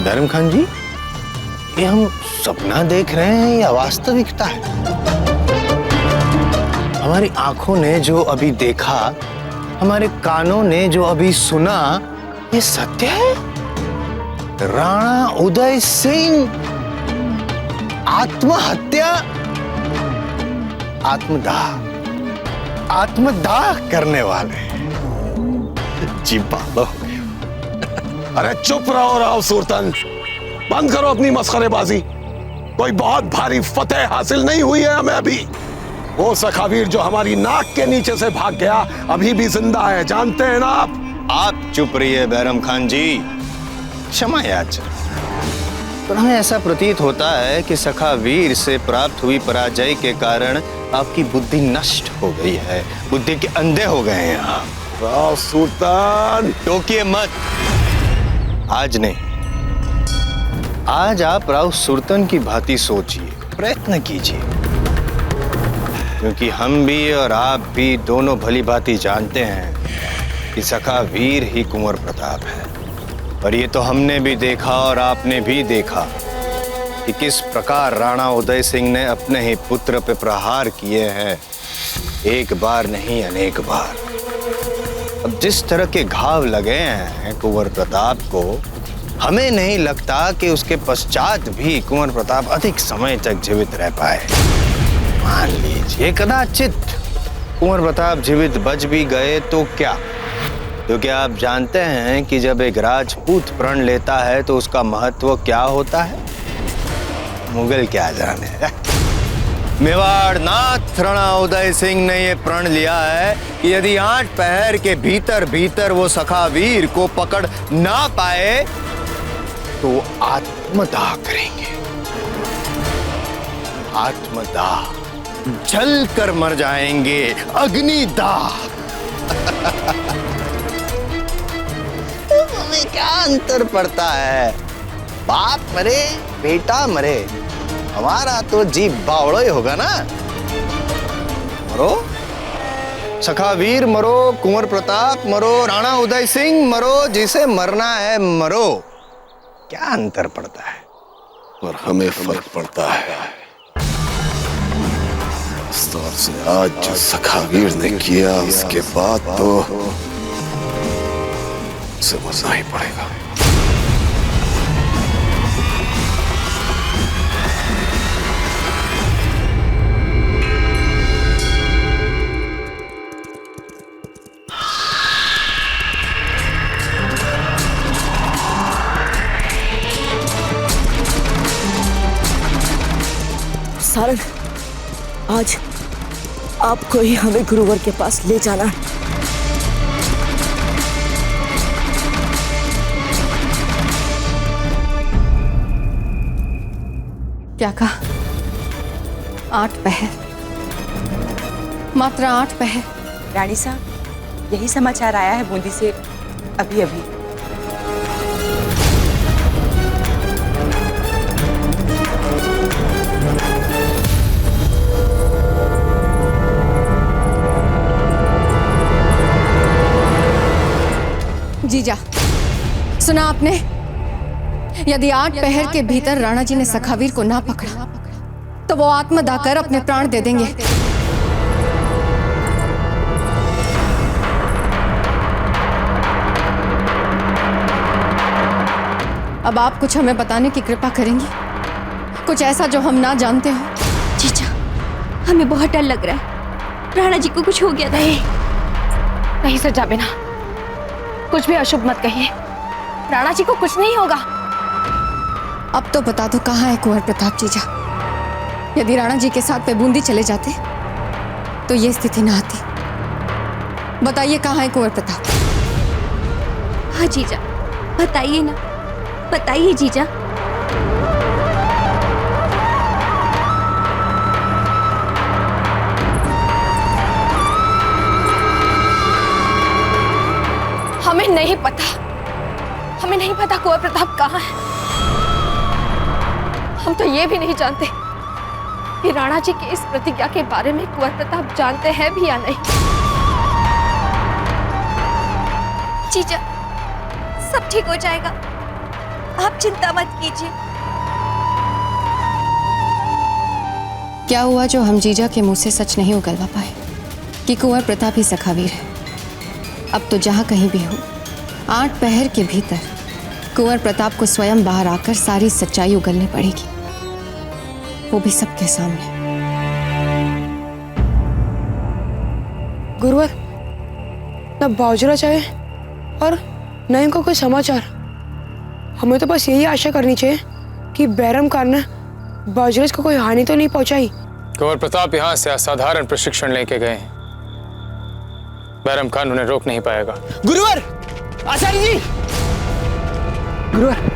धर्म खान जी, ये हम सपना देख रहे हैं या वास्तविकता है? हमारी आंखों ने जो अभी देखा, हमारे कानों ने जो अभी सुना, ये सत्य है? राणा उदय सिंह आत्महत्या, आत्मदाह करने वाले जी पालो। अरे चुप रहो राव सुल्तान, बंद करो अपनी मस्खरेबाजी। कोई बहुत भारी फतेह हासिल नहीं हुई है हमें अभी। वो सखावीर जो हमारी नाक के नीचे से भाग गया अभी भी जिंदा है, जानते हैं ना आप? आप चुप रहिए बैरम खान जी, क्षमा याचना। पर हमें ऐसा प्रतीत होता है कि सखावीर से प्राप्त हुई पराजय के कारण आपकी बुद्धि नष्ट हो गई है, बुद्धि के अंधे हो गए हैं आप। राव सुल्तान, टोकिए मत। आज नहीं, आज आप राव सुल्तान की भांति सोचिए, प्रयत्न कीजिए, क्योंकि हम भी और आप भी दोनों भली भांति जानते हैं कि सखावीर ही कुंवर प्रताप है। और ये तो हमने भी देखा और आपने भी देखा कि किस प्रकार राणा उदय सिंह ने अपने ही पुत्र पे प्रहार किए हैं, एक बार नहीं अनेक बार। अब जिस तरह के घाव लगे हैं कुंवर प्रताप को, हमें नहीं लगता कि उसके पश्चात भी कुंवर प्रताप अधिक समय तक जीवित रह पाए। मान लीजिए कदाचित कुंवर प्रताप जीवित बच भी गए तो क्या? क्योंकि आप जानते हैं कि जब एक राजपूत प्रण लेता है तो उसका महत्व क्या होता है, मुगल क्या जाने। मेवाड़ नाथ राणा उदय सिंह ने यह प्रण लिया है कि यदि 8 पहर के भीतर भीतर वो सखावीर को पकड़ ना पाए तो आत्मदाह करेंगे। आत्मदाह, जल कर मर जाएंगे, अग्निदाह। हमें क्या अंतर पड़ता है? बाप मरे, बेटा मरे, हमारा तो जी बावड़ो ही होगा ना। मरो, सखावीर मरो, कुंवर प्रताप मरो, राणा उदय सिंह मरो, जिसे मरना है मरो। क्या अंतर पड़ता है? और हमें फर्क पड़ता है। इस तौर से आज जो सखावीर ने किया, उसके बाद तो उसे मरना ही पड़ेगा। सारंग, आज आपको ही हमें गुरुवर के पास ले जाना है। क्या कहा? 8 पहर, मात्र 8 पहर। रानी साहब, यही समाचार आया है बूंदी से अभी अभी। जीजा, सुना आपने? यदि 8 पहर के भीतर राणा जी ने सखावीर को ना पकड़ा तो वो आत्मदाह कर अपने प्राण दे देंगे। अब आप कुछ हमें बताने की कृपा करेंगी, कुछ ऐसा जो हम ना जानते हो। जीजा, हमें बहुत डर लग रहा है, राणा जी को कुछ हो गया। नहीं सजा बिना, कुछ भी अशुभ मत कहिए, राणा जी को कुछ नहीं होगा। अब तो बता दो कहाँ है कुंवर प्रताप जीजा? यदि राणा जी के साथ वे बूंदी चले जाते तो ये स्थिति ना आती। बताइए कहाँ है कुंवर प्रताप? हाँ जीजा, बताइए ना, बताइए जीजा। हमें नहीं पता, हमें नहीं पता कुंवर प्रताप कहाँ है। हम तो ये भी नहीं जानते कि राणा जी की इस प्रतिज्ञा के बारे में कुंवर प्रताप जानते हैं भी या नहीं। जीजा, सब ठीक हो जाएगा, आप चिंता मत कीजिए। क्या हुआ जो हम जीजा के मुंह से सच नहीं उगलवा पाए कि कुंवर प्रताप ही सखावीर है? अब तो जहां कहीं भी हो, 8 पहर के भीतर कुंवर प्रताप को स्वयं बाहर आकर सारी सच्चाई उगलनी पड़ेगी, वो भी सबके सामने। गुरुवर, न बावजूद चाहे और न इनको कोई समाचार। हमें तो बस यही आशा करनी चाहिए कि बैरम खान ने बावजूद को कोई हानि तो नहीं पहुंचाई। कुंवर प्रताप यहाँ से असाधारण प्रशिक्षण लेके गए हैं। बैरम खान उन्हें रोक नहीं पाएगा। गुरुवर, आचार्य जी, गुरुवर।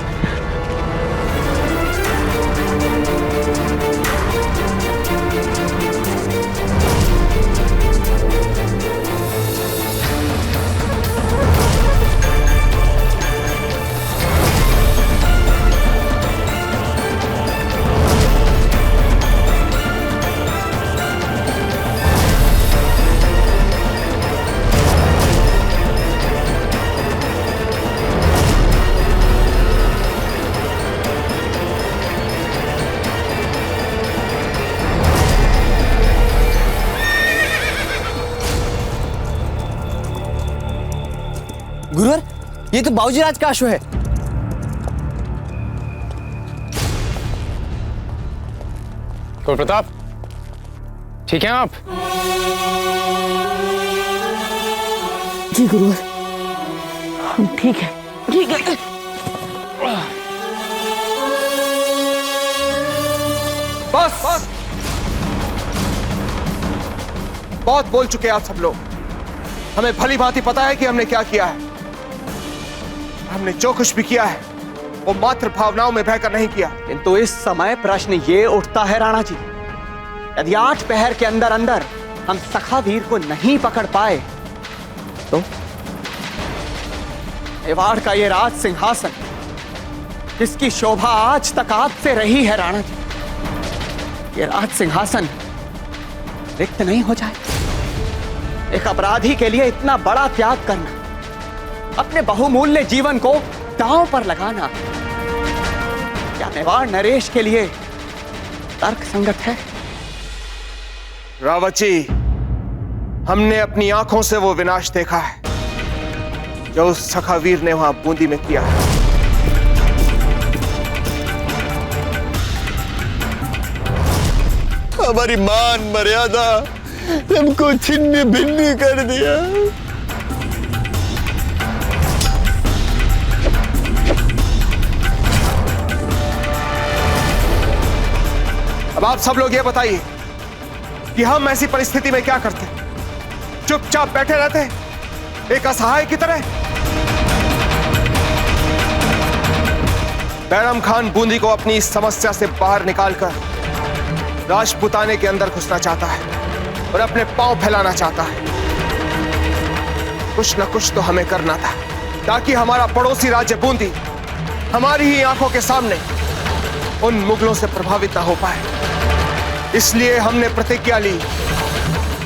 गुरुवर, ये तो बाबूजी राज का अश्व है। कुंवर प्रताप, ठीक हैं आप? जी गुरुवर, हम ठीक है, ठीक है। बस बहुत बोल चुके आप सब लोग। हमें भली भांति पता है कि हमने क्या किया है। हमने जो कुछ भी किया है वो मात्र भावनाओं में बहकर नहीं किया। किंतु इस समय प्रश्न ये उठता है राणा जी, यदि 8 पहर के अंदर अंदर हम सखावीर को नहीं पकड़ पाए तो मेवाड़ का ये राज सिंहासन, जिसकी शोभा आज तक आपसे रही है राणा जी, ये राज सिंहासन रिक्त नहीं हो जाए। एक अपराधी के लिए इतना बड़ा त्याग करना, अपने बहुमूल्य जीवन को दांव पर लगाना, क्या मेवाड़ नरेश के लिए तर्क संगत है? रावत जी, हमने अपनी आंखों से वो विनाश देखा है जो उस सखावीर ने वहां बूंदी में किया है। हमारी मान मर्यादा हमको छिन्न भिन्न कर दिया। अब आप सब लोग ये बताइए कि हम ऐसी परिस्थिति में क्या करते? चुपचाप बैठे रहते एक असहाय की तरह? बैरम खान बूंदी को अपनी इस समस्या से बाहर निकालकर राजपुताने के अंदर घुसना चाहता है और अपने पांव फैलाना चाहता है। कुछ न कुछ तो हमें करना था ताकि हमारा पड़ोसी राज्य बूंदी हमारी ही आंखों के सामने उन मुगलों से प्रभावित ना हो पाए। इसलिए हमने प्रतिज्ञा ली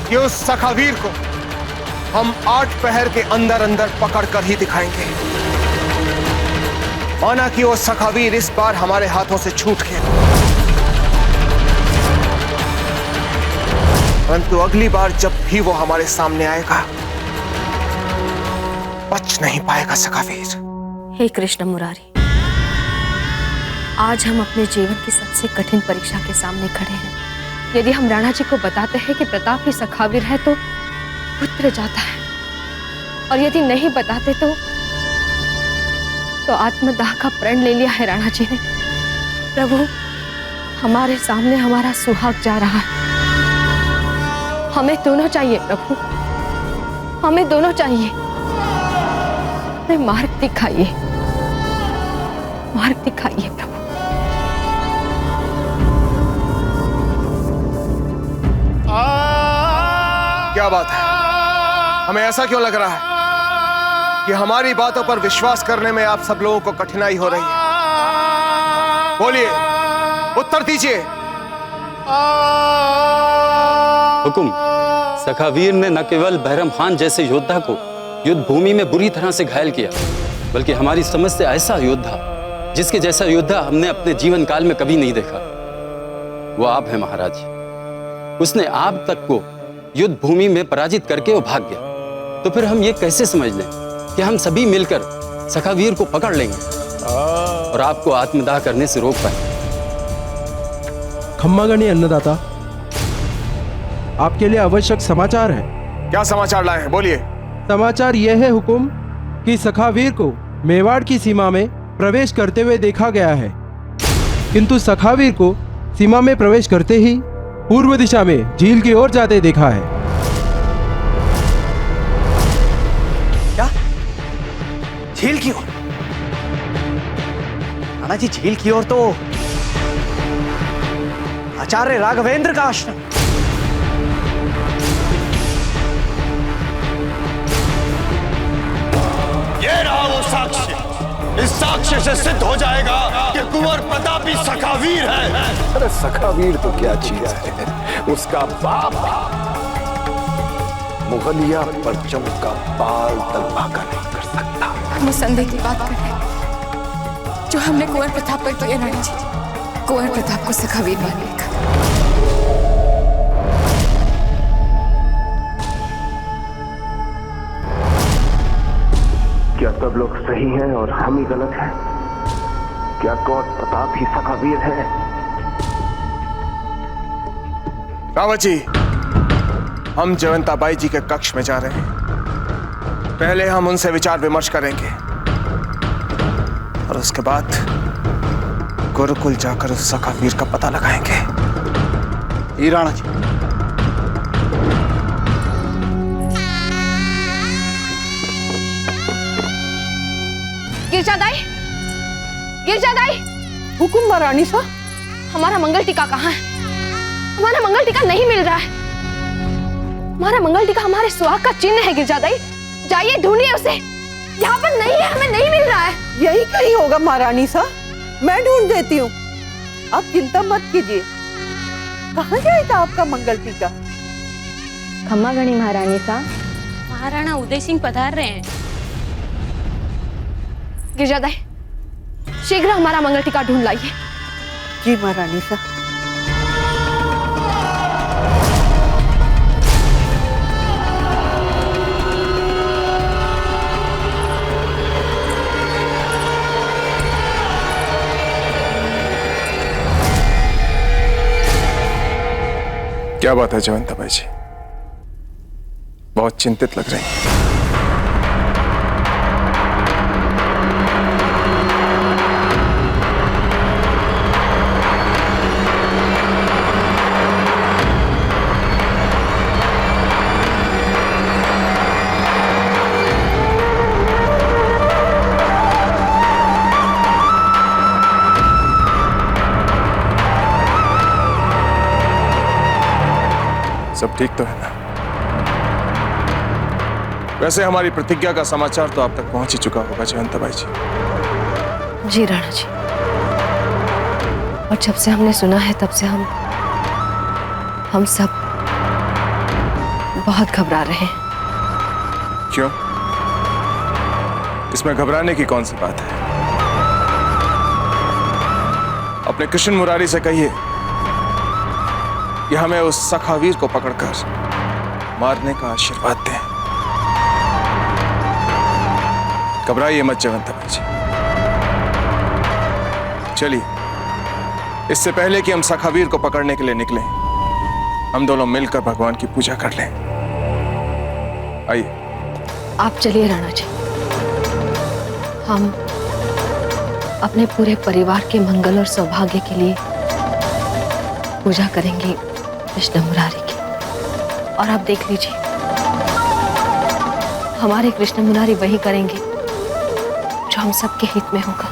कि उस सखावीर को हम 8 पहर के अंदर अंदर पकड़कर ही दिखाएंगे। माना कि वो सखावीर इस बार हमारे हाथों से छूट गया, परंतु अगली बार जब भी वो हमारे सामने आएगा बच नहीं पाएगा सखावीर। हे कृष्ण मुरारी, आज हम अपने जीवन की सबसे कठिन परीक्षा के सामने खड़े हैं। यदि हम राणा जी को बताते हैं कि प्रताप ही सखावीर है तो पुत्र जाता है, और यदि नहीं बताते तो आत्मदाह का प्रण ले लिया है राणा जी ने। प्रभु, हमारे सामने हमारा सुहाग जा रहा है। हमें दोनों चाहिए प्रभु, हमें दोनों चाहिए। हमें मार्ग दिखाइए, मार्ग दिखाइए प्रभु। क्या बात है? हमें ऐसा क्यों लग रहा है कि हमारी बातों पर विश्वास करने में आप सब लोगों को कठिनाई हो रही है? बोलिए, उत्तर दीजिए। हुकुम, सखावीर ने न केवल बैरम खान जैसे योद्धा को युद्ध भूमि में बुरी तरह से घायल किया, बल्कि हमारी समझ से ऐसा योद्धा जिसके जैसा योद्धा हमने अपने जीवन काल में कभी नहीं देखा, वो आप हैं महाराज। उसने आप तक को युद्ध भूमि में पराजित करके वो भाग गया। तो फिर हम ये कैसे समझ लें कि हम सभी मिलकर सखावीर को पकड़ लेंगे और आपको आत्मदाह करने से रोक पाए? खम्मागणी अन्नदाता, आपके लिए आवश्यक समाचार है। क्या समाचार लाए हैं, बोलिए। समाचार यह है हुकुम कि सखावीर को मेवाड़ की सीमा में प्रवेश करते हुए देखा गया है, किंतु सखावीर को सीमा में प्रवेश करते ही पूर्व दिशा में झील की ओर जाते देखा है। क्या? झील की ओर? राणा जी, झील की ओर तो आचार्य राघवेंद्र का आश्रम। ये रहा वो साक्ष्य। इस साक्ष्य से सिद्ध हो जाएगा कि कुंवर प्रताप ही सखावीर है। अरे सखावीर तो क्या चीज है, उसका बाप मुगलिया परचम का बाल तक भागा नहीं कर सकता। हम संदेह की बात कर रहे हैं जो हमने कुंवर प्रताप पर किया राणा जी। कुंवर प्रताप को सखावीर मानिएगा। क्या सब लोग सही हैं और हम ही गलत हैं? क्या कुंवर प्रताप ही सखावीर है? रावत जी, हम जयवंताबाई जी के कक्ष में जा रहे हैं। पहले हम उनसे विचार विमर्श करेंगे और उसके बाद गुरुकुल जाकर उस सखावीर का पता लगाएंगे। राणा जी, गिरजादाई, गिरजादाई। हुकुम महारानी सा। हमारा मंगल टीका कहाँ है? हमारा मंगल टीका नहीं मिल रहा है। हमारा मंगल टीका हमारे सुहाग का चिन्ह है गिरजादाई। जाइए ढूंढिए उसे। यहाँ पर नहीं है, हमें नहीं मिल रहा है। यही कहीं होगा महारानी सा, मैं ढूंढ देती हूँ, आप चिंता मत कीजिए। कहाँ गया था आपका मंगल टीका? खम्मागणी महारानी सा। महाराणा उदय सिंह पधार रहे हैं। गिरजादाई, शीघ्र हमारा मंगल टीका ढूंढ लाइए। जी महारानी सा। क्या बात है जयवंताबाई जी, बहुत चिंतित लग रही हैं। सब ठीक तो है ना? वैसे हमारी प्रतिज्ञा का समाचार तो आप तक पहुंच ही चुका होगा जयवंताबाई जी। जी राणा जी, और जब से हमने सुना है तब से हम सब बहुत घबरा रहे हैं। क्यों? इसमें घबराने की कौन सी बात है? अपने कृष्ण मुरारी से कहिए कि हमें उस सखावीर को पकड़कर मारने का आशीर्वाद दें। घबराइए मत जयवंताबाई जी। चलिए, इससे पहले कि हम सखावीर को पकड़ने के लिए निकलें, हम दोनों मिलकर भगवान की पूजा कर लें। आइए। आप चलिए राणा जी, हम अपने पूरे परिवार के मंगल और सौभाग्य के लिए पूजा करेंगे कृष्ण मुरारी की। और आप देख लीजिए, हमारे कृष्ण मुरारी वही करेंगे जो हम सबके हित में होगा।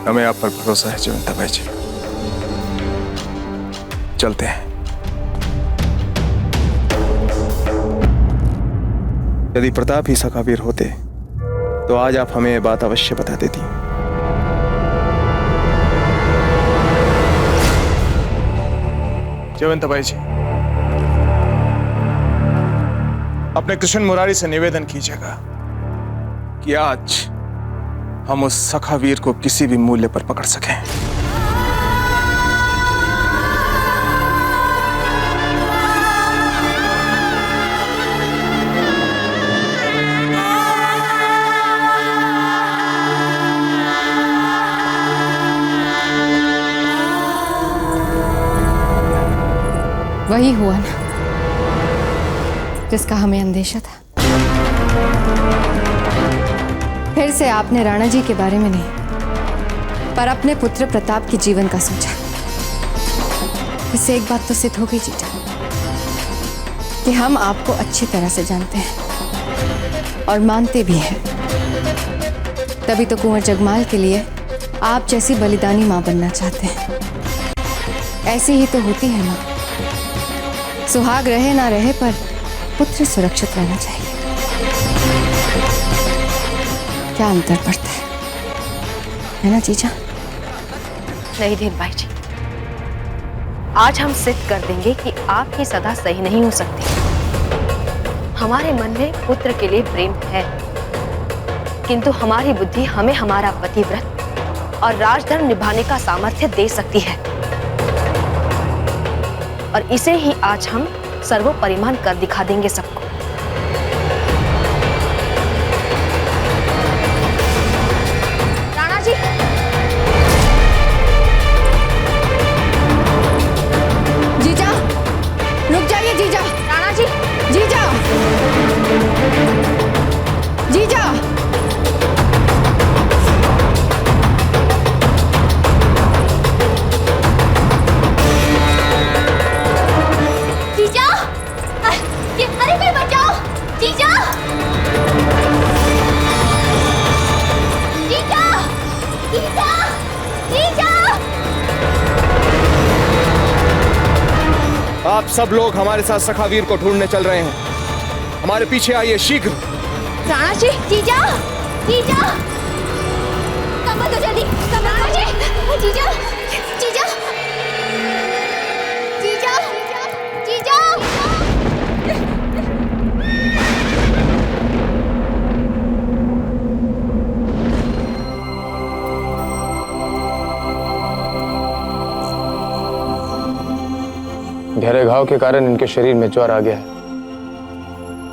हमें आप पर भरोसा है जयवंताबाई जी। चलते हैं। यदि प्रताप ही सखावीर होते तो आज आप हमें ये बात अवश्य बता देती। जयवंतबाई जी, अपने कृष्ण मुरारी से निवेदन कीजिएगा कि आज हम उस सखावीर को किसी भी मूल्य पर पकड़ सकें। वही हुआ ना जिसका हमें अंदेशा था। फिर से आपने राणा जी के बारे में नहीं पर अपने पुत्र प्रताप के जीवन का सोचा। इससे एक बात तो सिद्ध हो गई जीजा कि हम आपको अच्छी तरह से जानते हैं और मानते भी हैं। तभी तो कुंवर जगमाल के लिए आप जैसी बलिदानी मां बनना चाहते हैं। ऐसी ही तो होती है मां, सुहाग रहे ना रहे पर पुत्र सुरक्षित रहना चाहिए। क्या अंतर पड़ता है ना जीजा? नहीं धीरबाई जी, आज हम सिद्ध कर देंगे कि आपकी सदा सही नहीं हो सकती। हमारे मन में पुत्र के लिए प्रेम है, किंतु हमारी बुद्धि हमें हमारा पतिव्रत और राजधर्म निभाने का सामर्थ्य दे सकती है, और इसे ही आज हम सर्वोपरिमाण कर दिखा देंगे सबको। राणा जी, जीजा रुक जाइए। जीजा, राणा जी, जीजा, जीजा, अरे कोई बचाओ! जीजा! जीजा! जीजा! जीजा! आप सब लोग हमारे साथ सखावीर को ढूंढने चल रहे हैं। हमारे पीछे आइए शीघ्र। राणा जी! जीजा! जीजा! कम तो जल्दी! राणा जी! जीजा! जीजा! जीजा! जीजा! गहरे घाव के कारण इनके शरीर में ज्वर आ गया है।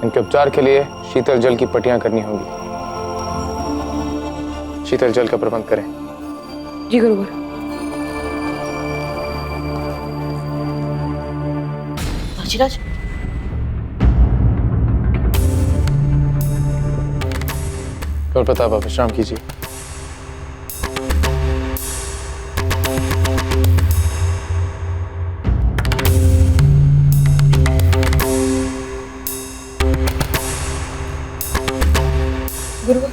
इनके उपचार के लिए शीतल जल की पट्टियां करनी होंगी। शीतल जल का प्रबंध करें। जी गुरुवर। बाजीराज, और प्रताप आप विश्राम कीजिए। गुरुवर,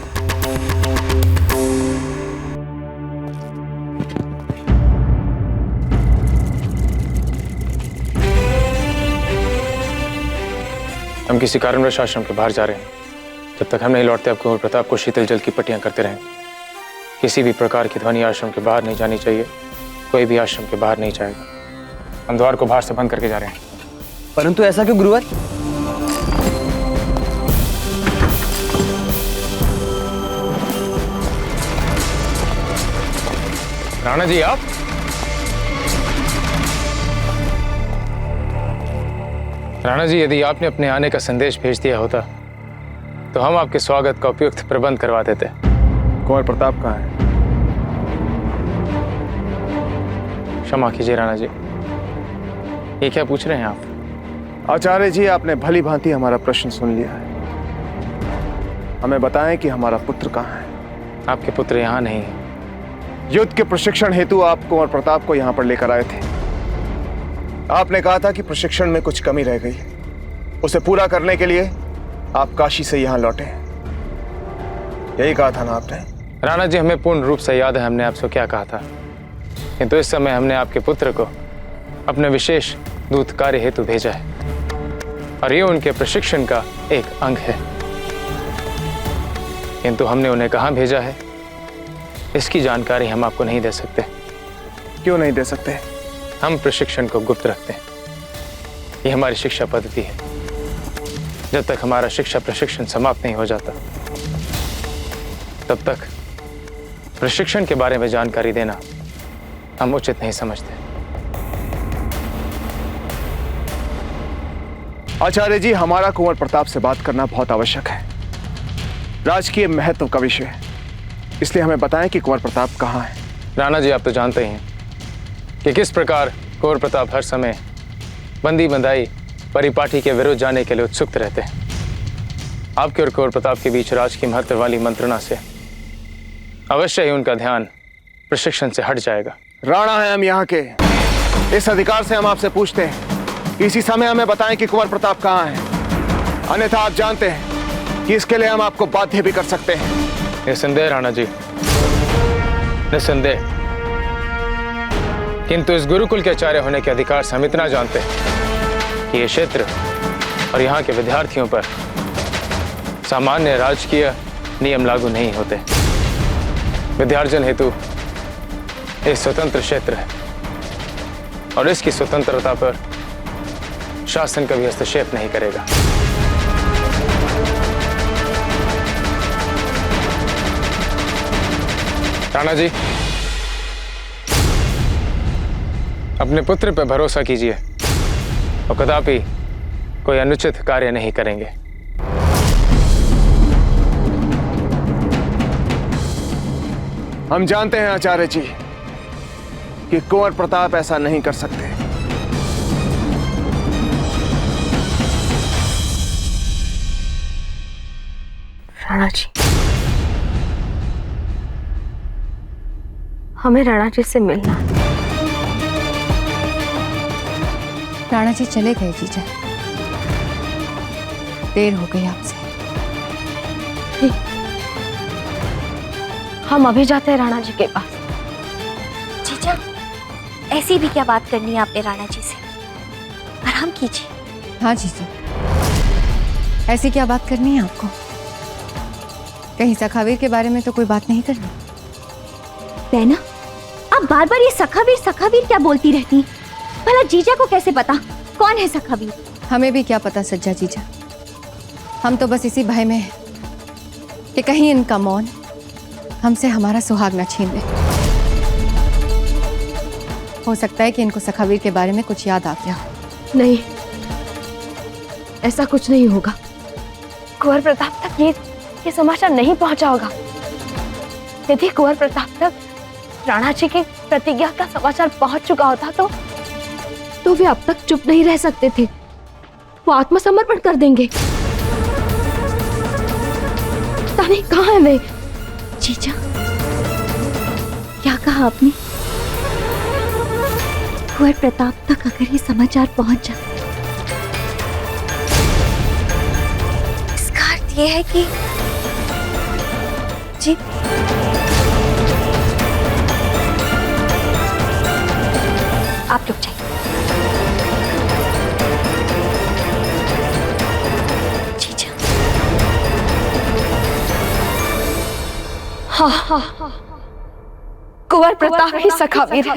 हम किसी कारणवश आश्रम के बाहर जा रहे हैं। जब तक हम नहीं लौटते आप कुंवर प्रताप को शीतल जल की पट्टियां करते रहें। किसी भी प्रकार की ध्वनि आश्रम के बाहर नहीं जानी चाहिए। कोई भी आश्रम के बाहर नहीं जाएगा। हम द्वार को बाहर से बंद करके जा रहे हैं। परंतु ऐसा क्यों गुरुवर? राणा जी, आप राणा जी, यदि आपने अपने आने का संदेश भेज दिया होता तो हम आपके स्वागत का उपयुक्त प्रबंध करवा देते। कुंवर प्रताप कहाँ है? क्षमा कीजिए राणा जी, ये क्या पूछ रहे हैं आप? आचार्य जी, आपने भली भांति हमारा प्रश्न सुन लिया है। हमें बताएं कि हमारा पुत्र कहाँ है। आपके पुत्र यहाँ नहीं है। युद्ध के प्रशिक्षण हेतु आप कुंवर प्रताप को यहाँ पर लेकर आए थे। आपने कहा था कि प्रशिक्षण में कुछ कमी रह गई, उसे पूरा करने के लिए आप काशी से यहाँ लौटे। यही कहा था ना आपने? राणा जी, हमें पूर्ण रूप से याद है हमने आपसे क्या कहा था, किंतु इस समय हमने आपके पुत्र को अपने विशेष दूत कार्य हेतु भेजा है और ये उनके प्रशिक्षण का एक अंग है। किंतु हमने उन्हें कहाँ भेजा है इसकी जानकारी हम आपको नहीं दे सकते। क्यों नहीं दे सकते? हम प्रशिक्षण को गुप्त रखते हैं। ये हमारी शिक्षा पद्धति है। जब तक हमारा शिक्षा प्रशिक्षण समाप्त नहीं हो जाता तब तक प्रशिक्षण के बारे में जानकारी देना हम उचित नहीं समझते। आचार्य जी, हमारा कुंवर प्रताप से बात करना बहुत आवश्यक है। राजकीय महत्व का विषय है, इसलिए हमें बताएं कि कुंवर प्रताप कहाँ है। राणा जी, आप तो जानते ही हैं कि किस प्रकार कुंवर प्रताप हर समय बंदी बंधाई परिपाटी के विरुद्ध जाने के लिए उत्सुक रहते हैं। आपके और कुंवर प्रताप के बीच राज की महत्व वाली मंत्रणा से अवश्य ही उनका ध्यान प्रशिक्षण से हट जाएगा। राणा है हम यहाँ के, इस अधिकार से हम आपसे पूछते हैं कि इसी समय हमें बताएं कि कुंवर प्रताप कहाँ है, अन्यथा आप जानते हैं कि इसके लिए हम आपको बाध्य भी कर सकते हैं। निस्संदेह राणा जी, निस्संदेह। किंतु इस गुरुकुल के आचार्य होने के अधिकार से हम इतना जानते हैं कि ये क्षेत्र और यहाँ के विद्यार्थियों पर सामान्य राजकीय नियम लागू नहीं होते। विद्यार्जन हेतु एक स्वतंत्र क्षेत्र है और इसकी स्वतंत्रता पर शासन कभी हस्तक्षेप नहीं करेगा। राणा जी, अपने पुत्र पर भरोसा कीजिए और कदापि कोई अनुचित कार्य नहीं करेंगे। हम जानते हैं आचार्य जी कि कुंवर प्रताप ऐसा नहीं कर सकते। राणा जी, हमें राणा जी से मिलना है। राणा जी चले गए जीजा, देर हो गई आपसे। हम अभी जाते हैं राणा जी के पास। जीजा, ऐसी भी क्या बात करनी है आपने राणा जी से? आराम कीजिए। हाँ जीजा, ऐसी क्या बात करनी है आपको? कहीं सखावीर के बारे में तो कोई बात नहीं करनी? बहना, आप बार बार ये सखावीर क्या बोलती रहती हैं? भला जीजा को कैसे पता कौन है सखावीर? हमें भी क्या पता सज्जा जीजा, हम तो बस इसी भय में हैं कि कहीं इनका मौन हमसे हमारा सुहाग न छीन ले। हो सकता है कि इनको सखावीर के बारे में कुछ याद आ गया। नहीं, ऐसा कुछ नहीं होगा। कुंवर प्रताप तक ये समाचार नहीं पहुंचा होगा। यदि कुंवर प्रताप तक राणा जी के प्रतिज्ञा का समाचार पहुंच चुका होता तो वे अब तक चुप नहीं रह सकते थे, वो आत्मसमर्पण कर देंगे। पता नहीं कहाँ है वे। जीजा, क्या कहा आपने? कुंवर प्रताप तक अगर ये समाचार पहुंच जाए, इसका अर्थ ये है कि जी आप रुक जाइए। जीजा, हाँ, कुंवर प्रताप ही सखावीर है।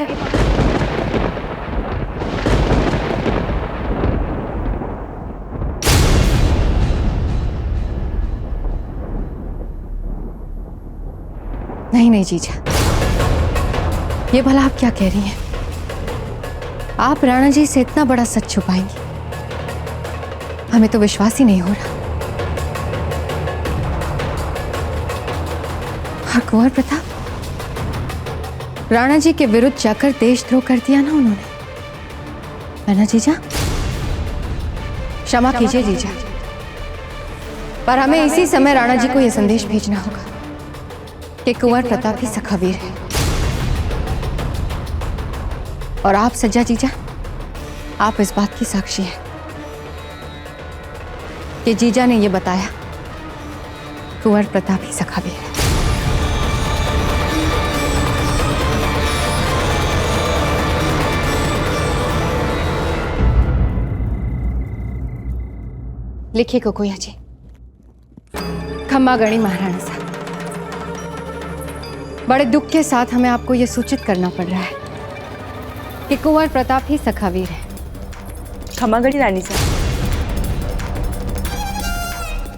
नहीं नहीं जीजा, ये भला आप क्या कह रही हैं? आप राणा जी से इतना बड़ा सच छुपाएंगी? हमें तो विश्वास ही नहीं हो रहा। हाँ, कुंवर प्रताप राणा जी के विरुद्ध जाकर देशद्रोह कर दिया ना उन्होंने, है ना जीजा? क्षमा कीजिए जीजा, पर हमें इसी समय राणा जी को यह संदेश भेजना होगा कि कुंवर प्रताप ही सखावीर है। और आप सज्जा जीजा, आप इस बात की साक्षी हैं कि जीजा ने यह बताया कुंवर प्रताप ही सखावीर है। लिखिए कोकोया जी। खम्मा गणी महाराणा साहब, बड़े दुख के साथ हमें आपको यह सूचित करना पड़ रहा है कि कुंवर प्रताप ही सखावीर है। खमागड़ी रानी साहब।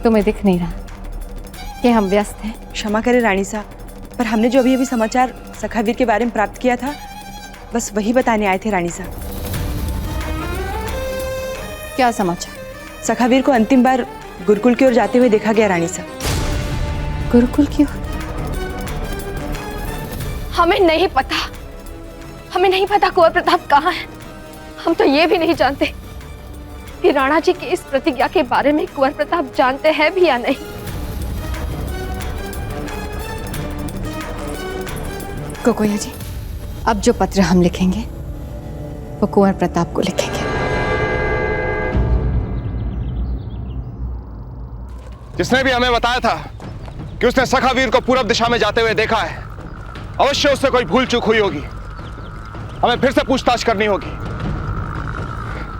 तुम्हें दिख नहीं रहा कि हम व्यस्त हैं? क्षमा करें रानी साहब, पर हमने जो अभी अभी समाचार सखावीर के बारे में प्राप्त किया था, बस वही बताने आए थे रानी साहब। क्या समाचार? सखावीर को अंतिम बार गुरुकुल की ओर जाते हुए देखा गया रानी साहब। गुरुकुल की ओर? हमें नहीं पता, हमें नहीं पता कुंवर प्रताप कहाँ है। हम तो ये भी नहीं जानते कि राणा जी की इस प्रतिज्ञा के बारे में कुंवर प्रताप जानते हैं भी या नहीं। कोकोया जी, अब जो पत्र हम लिखेंगे वो कुंवर प्रताप को लिखेंगे। जिसने भी हमें बताया था कि उसने सखावीर को पूरब दिशा में जाते हुए देखा है, अवश्य उससे कोई भूल चूक हुई होगी। हमें फिर से पूछताछ करनी होगी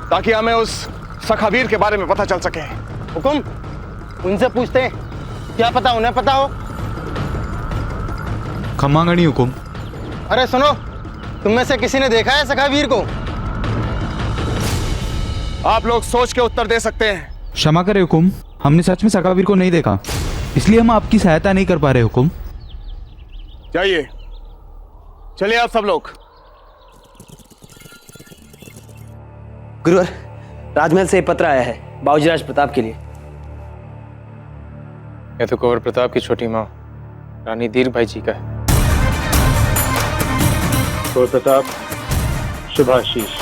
ताकि हमें उस सखावीर के बारे में पता चल सके। हुकुम, उनसे पूछते हैं, क्या पता उन्हें पता हो। खमागणी हुकुम। अरे सुनो, तुम में से किसी ने देखा है सखावीर को? आप लोग सोच के उत्तर दे सकते हैं। क्षमा करें हुकुम, हमने सच में सखावीर को नहीं देखा, इसलिए हम आपकी सहायता नहीं कर पा रहे हुकुम। जाइए, चलिए आप सब लोग। गुरुवर, राजमहल से पत्र आया है बाबूजीराज प्रताप के लिए। यह तो कुंवर प्रताप की छोटी माँ रानी धीर भाई जी का है। कुंवर प्रताप, शुभाशीष।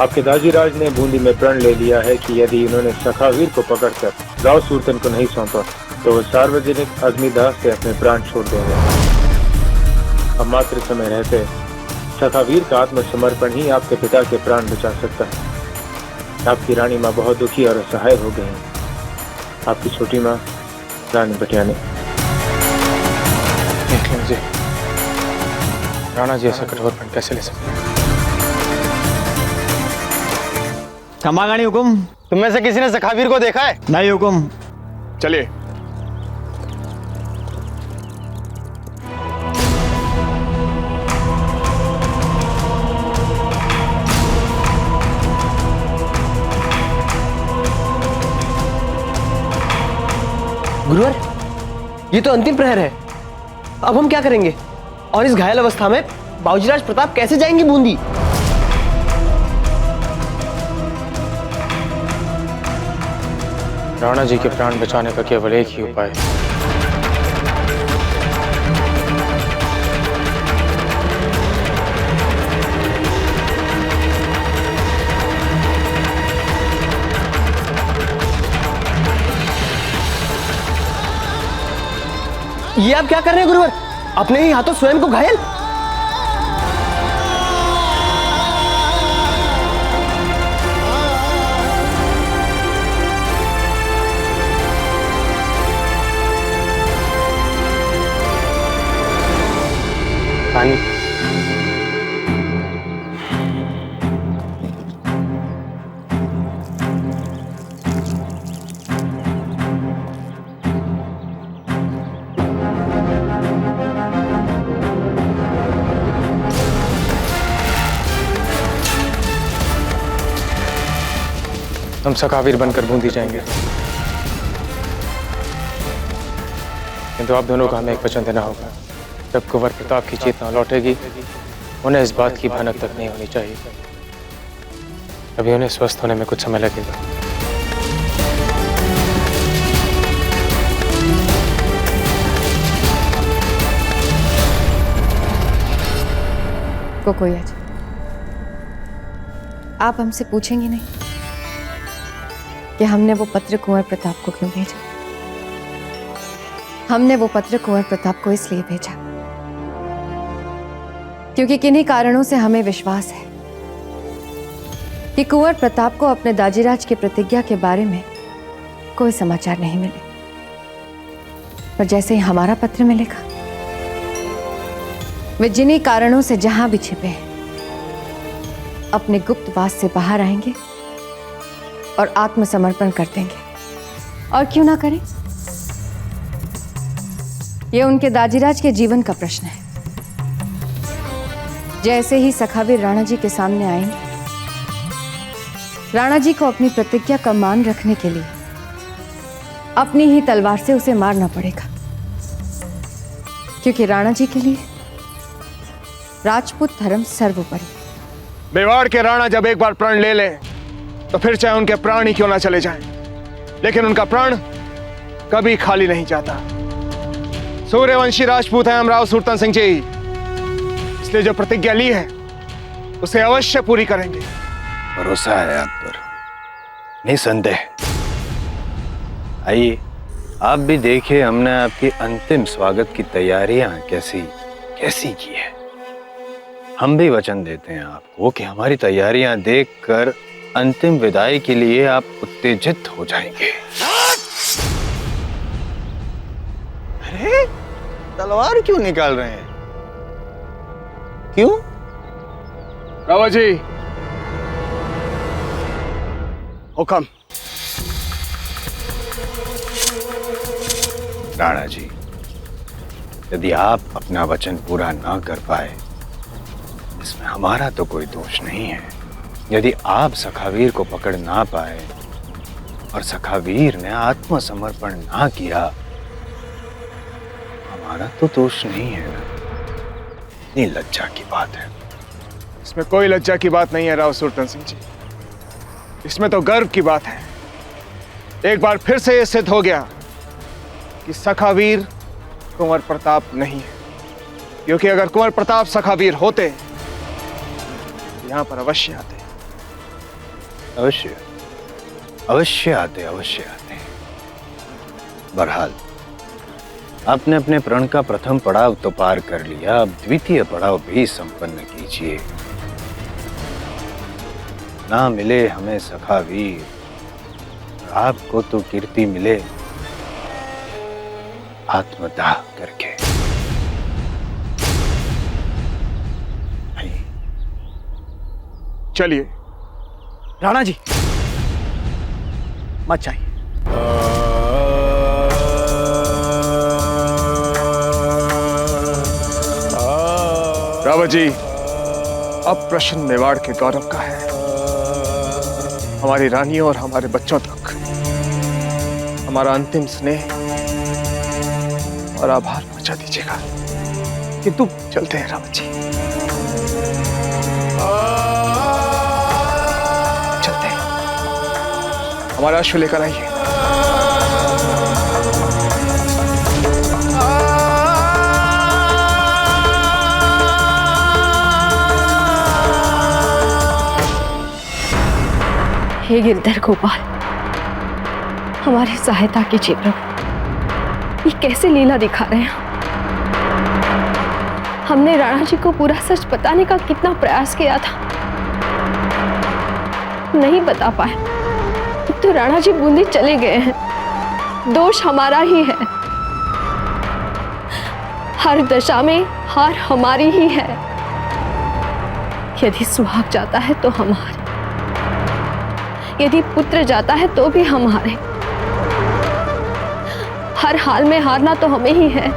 आपके दाजीराज ने बूंदी में प्रण ले लिया है कि यदि उन्होंने सखावीर को पकड़कर राव सूरतन को नहीं सौंपा तो वो सार्वजनिक अग्निदाह से अपने प्राण छोड़ देंगे। अब मात्र समय रहते सखावीर का आत्मसमर्पण ही आपके पिता के प्राण बचा सकता है। आपकी रानी माँ बहुत दुखी और असहाय हो गई हैं। आपकी छोटी माँ रानी बटियानी। देख लीजिए, राणा जी ऐसा कठोर प्रण कैसे ले सकते हैं? खमागणी हुकुम, तुम में से किसी ने सखावीर को देखा है? नहीं हुकुम। चलिए। गुरुवर, ये तो अंतिम प्रहर है। अब हम क्या करेंगे? और इस घायल अवस्था में बाबूजीराज प्रताप कैसे जाएंगे बूंदी? राणा जी के प्राण बचाने का केवल एक ही उपाय है। ये आप क्या कर रहे हैं गुरुवर? अपने ही हाथों स्वयं को घायल? पानी। हम सखावीर बनकर बूंदी जाएंगे, किंतु आप दोनों को हमें एक वचन देना होगा। जब कुंवर प्रताप की चेतना लौटेगी, उन्हें इस बात की भनक तक नहीं होनी चाहिए। अभी उन्हें स्वस्थ होने में कुछ समय लगेगा। कोकोया जी, आप हमसे पूछेंगे नहीं कि हमने वो पत्र कुंवर प्रताप को क्यों भेजा? हमने वो पत्र कुंवर प्रताप को इसलिए भेजा क्योंकि किन्हीं कारणों से हमें विश्वास है कि कुंवर प्रताप को अपने दाजीराज की प्रतिज्ञा के बारे में कोई समाचार नहीं मिले। पर जैसे ही हमारा पत्र मिलेगा, वे जिन्हीं कारणों से जहां भी छिपे हैं अपने गुप्तवास से बाहर आएंगे और आत्मसमर्पण कर देंगे। और क्यों ना करें? यह उनके दाजीराज के जीवन का प्रश्न है। जैसे ही सखावीर राणा जी के सामने आएंगे, राणा जी को अपनी प्रतिज्ञा का मान रखने के लिए अपनी ही तलवार से उसे मारना पड़ेगा, क्योंकि राणा जी के लिए राजपूत धर्म सर्वोपरि। मेवाड़ के राणा जब एक बार प्रण ले लें तो फिर चाहे उनके प्राण ही क्यों ना चले जाएं, लेकिन उनका प्राण कभी खाली नहीं जाता। सूर्यवंशी राजपूत हैं हम राव सुरतन सिंह जी, इसलिए जो प्रतिज्ञा ली है उसे अवश्य पूरी करेंगे। भरोसा है आप पर, निसंदेह। आइए आप भी देखिए हमने आपकी अंतिम स्वागत की तैयारियां कैसी की है। हम भी वचन देते हैं आपको कि हमारी तैयारियां देखकर अंतिम विदाई के लिए आप उत्तेजित हो जाएंगे। अरे तलवार क्यों निकाल रहे हैं? क्यों? रावा जी, हुक्म। राणा जी, यदि आप अपना वचन पूरा ना कर पाए इसमें हमारा तो कोई दोष नहीं है। यदि आप सखावीर को पकड़ ना पाए और सखावीर ने आत्मसमर्पण ना किया, हमारा तो दोष नहीं है ना। इतनी लज्जा की बात है। इसमें कोई लज्जा की बात नहीं है राव सुरतन सिंह जी, इसमें तो गर्व की बात है। एक बार फिर से यह सिद्ध हो गया कि सखावीर कुंवर प्रताप नहीं है, क्योंकि अगर कुंवर प्रताप सखावीर होते यहां पर अवश्य आते। अवश्य आते। बहरहाल आपने अपने प्रण का प्रथम पड़ाव तो पार कर लिया, अब द्वितीय पड़ाव भी संपन्न कीजिए। ना मिले हमें सखावीर, आपको तो कीर्ति मिले आत्मदाह करके। चलिए। राणा जी मत चाहिए। रावत जी, अब प्रश्न मेवाड़ के गौरव का है। हमारी रानियों और हमारे बच्चों तक हमारा अंतिम स्नेह और आभार पहुंचा दीजिएगा। किंतु चलते हैं रावत जी, चलते हैं। हमारा अश्व लेकर आइए। हे गिरधर गोपाल, हमारी सहायता कीजिए प्रभु। ये कैसे लीला दिखा रहे हैं? हमने राणा जी को पूरा सच बताने का कितना प्रयास किया था, नहीं बता पाए तो राणा जी बूंदी चले गए हैं। दोष हमारा ही है, हर दशा में हार हमारी ही है। यदि सुहाग जाता है तो हमारे, यदि पुत्र जाता है तो भी हमारे। हर हाल में हारना तो हमें ही है।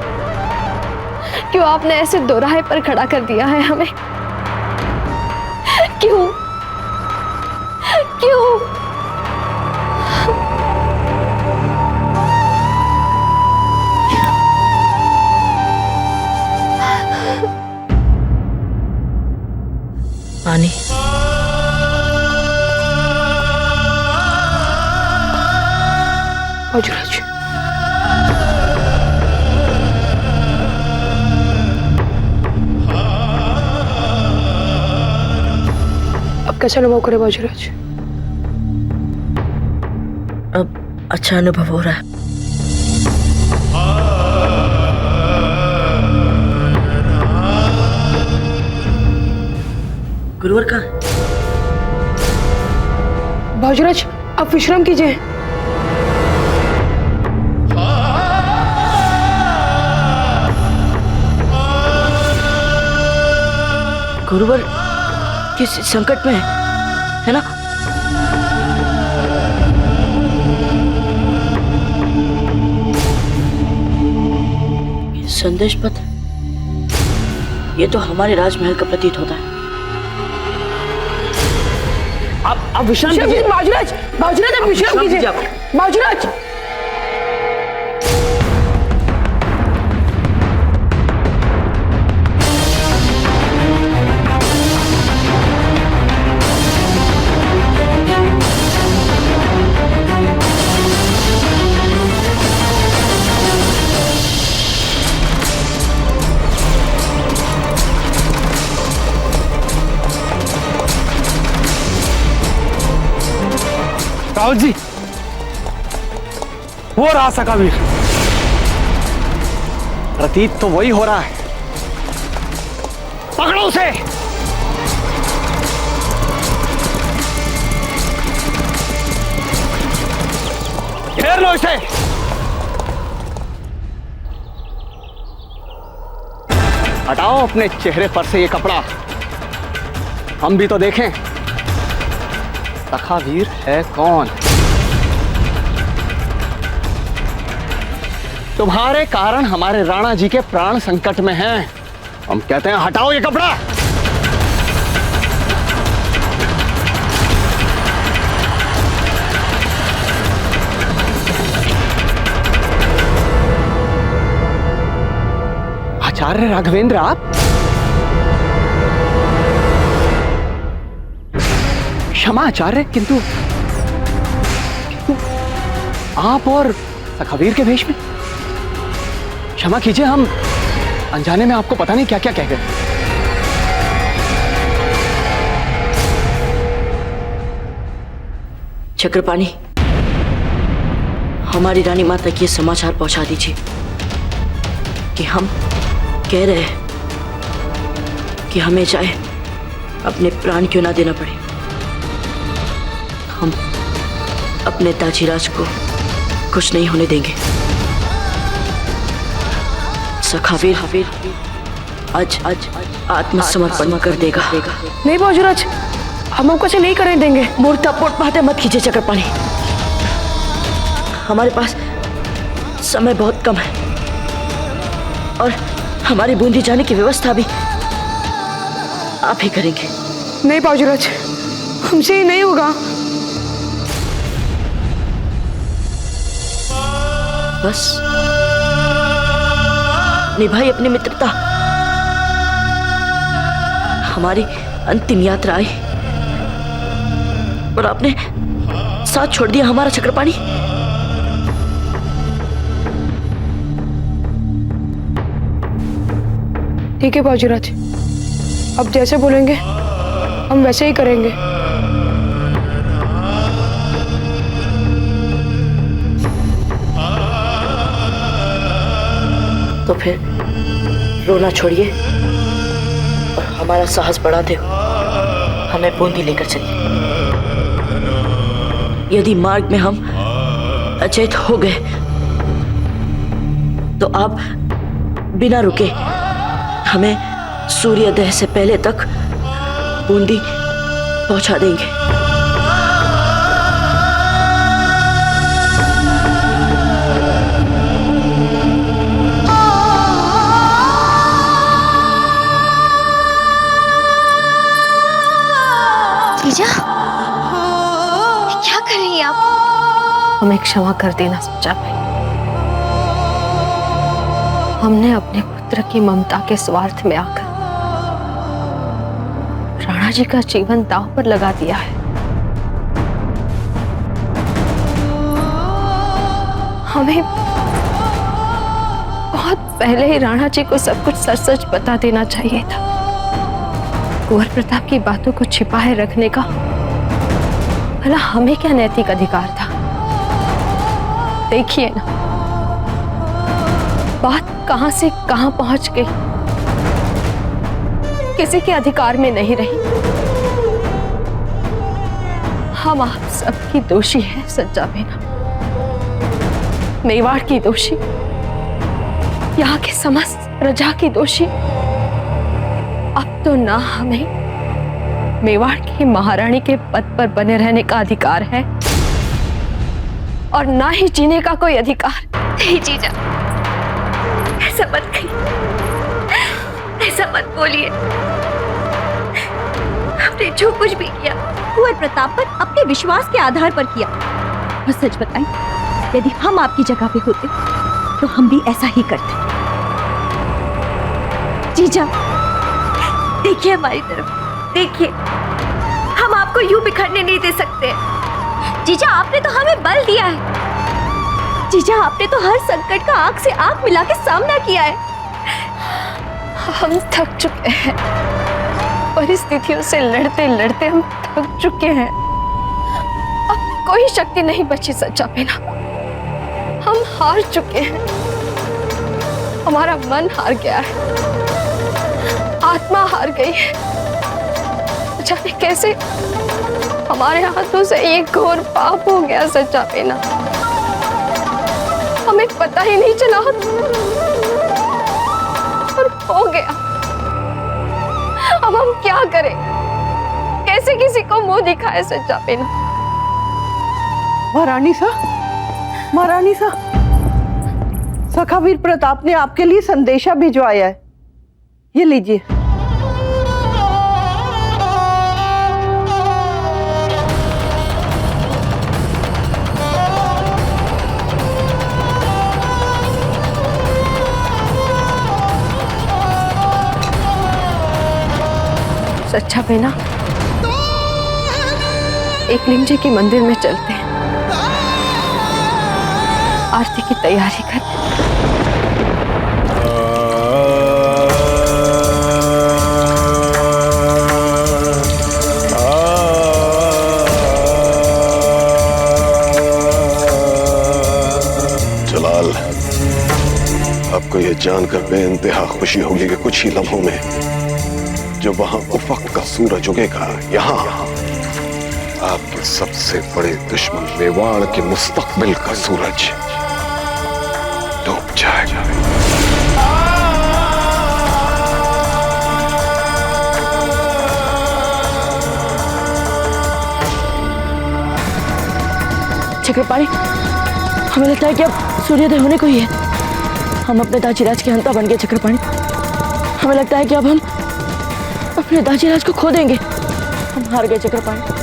क्यों आपने ऐसे दोराहे पर खड़ा कर दिया है हमें? क्यों? क्यों? पानी। अजराज, अब कैसा अनुभव करे बाजूराज? अब अच्छा अनुभव हो रहा है। गुरुवर कहाँ है? बाजूराज, आप विश्राम कीजिए। गुरुवर किस संकट में है ना? ये संदेश पत्र, ये तो हमारे राजमहल का प्रतीत होता है। आप विश्राम कीजिए। बाबूराज, बाबूराज आप विश्राम कीजिए। बाबूराज, राहुल जी, वो रहा सखावीर। प्रतीत तो वही हो रहा है। पकड़ो उसे। घेर लो इसे। हटाओ अपने चेहरे पर से ये कपड़ा, हम भी तो देखें सखावीर है कौन। तुम्हारे कारण हमारे राणा जी के प्राण संकट में हैं। हम कहते हैं हटाओ ये कपड़ा। आचार्य राघवेंद्र, आप क्षमा आचार्य, किंतु आप और सखावीर के वेश में। क्षमा कीजिए, हम अनजाने में आपको पता नहीं क्या क्या कह गए। चक्रपाणी, हमारी रानी माता की समाचार पहुंचा दीजिए कि हम कह रहे हैं कि हमें चाहे अपने प्राण क्यों ना देना पड़े, हम अपने ताजीराज को कुछ नहीं होने देंगे। सखावीर आज आत्मसमर्पण कर देगा। नहीं बाबूराज, हम आपको ऐसे नहीं करने देंगे। मूर्तापोट बातें मत कीजिए चक्रपाणी, हमारे पास समय बहुत कम है और हमारी बूंदी जाने की व्यवस्था भी आप ही करेंगे। नहीं बाबूराज, हमसे ये नहीं होगा। बस निभाई अपनी मित्रता। हमारी अंतिम यात्रा आई और आपने साथ छोड़ दिया हमारा चक्रपाणी। ठीक है बाबूराज, अब जैसे बोलेंगे हम वैसे ही करेंगे। तो फिर रोना छोड़िए और हमारा साहस बढ़ाते हो हमें बूंदी लेकर चलिए। यदि मार्ग में हम अचेत हो गए तो आप बिना रुके हमें सूर्योदय से पहले तक बूंदी पहुंचा देंगे। जीजा, क्या कर रही हैं आप? हमें क्षमा कर देना सच्चा भाई। हमने अपने पुत्र की ममता के स्वार्थ में आकर राणा जी का जीवन दांव पर लगा दिया है। हमें बहुत पहले ही राणा जी को सब कुछ सच सच बता देना चाहिए था। कुंवर प्रताप की बातों को छिपाए रखने का भला हमें क्या नैतिक अधिकार था? देखिए ना, बात कहां से कहां पहुंच गई, किसी के अधिकार में नहीं रही। हम आप सबकी दोषी हैं सज्जा बेना, मेवाड़ की दोषी, यहाँ के समस्त प्रजा की दोषी। अब तो ना हमें मेवाड़ की महारानी के पद पर बने रहने का अधिकार है और ना ही जीने का कोई अधिकार। नहीं जीजा, ऐसा मत कहिए, ऐसा मत बोलिए। हमने जो कुछ भी किया कुंवर प्रताप पर अपने विश्वास के आधार पर किया। और सच बताएं, यदि हम आपकी जगह पे होते तो हम भी ऐसा ही करते। जीजा, देखिए हमारी तरफ, देखिए, हम आपको यूं बिखरने नहीं दे सकते। जीजा, आपने तो हमें बल दिया है। जीजा, आपने तो हर संकट का आंख से आंख मिला के सामना किया है। हम थक चुके हैं, परिस्थितियों से लड़ते लड़ते हम थक चुके हैं। अब कोई शक्ति नहीं बची सच्चा बेना, हम हार चुके हैं। हमारा मन हार गया है, आत्मा हार गई है। जाने कैसे हमारे हाथों से एक घोर पाप हो गया सच्चा बेना, हमें पता ही नहीं चला और हो गया। अब हम क्या करें, कैसे किसी को मुंह दिखाए सच्चा बेना? महारानी सा, महारानी सा, सखा वीर प्रताप ने आपके लिए संदेशा भिजवाया है, ये लीजिए। सच्चा बेना, एकलिंग जी के मंदिर में चलते हैं, आरती की तैयारी करते हैं। जलाल, आपको यह जानकर बेइंतहा खुशी होगी कि कुछ ही लम्हों में जो वहां उफक का सूरज उगेगा, यहाँ आपके सबसे बड़े दुश्मन मेवाड़ के मुस्तकबिल का सूरज डूब जाएगा। चक्रपाणी, हमें लगता है कि अब सूर्योदय होने को ही है। हम अपने दाजीराज के हंता बन गए चक्रपाणी। हमें लगता है कि अब हम अपने दाजीराज को खो देंगे। हम हार गए चक्रपाणी।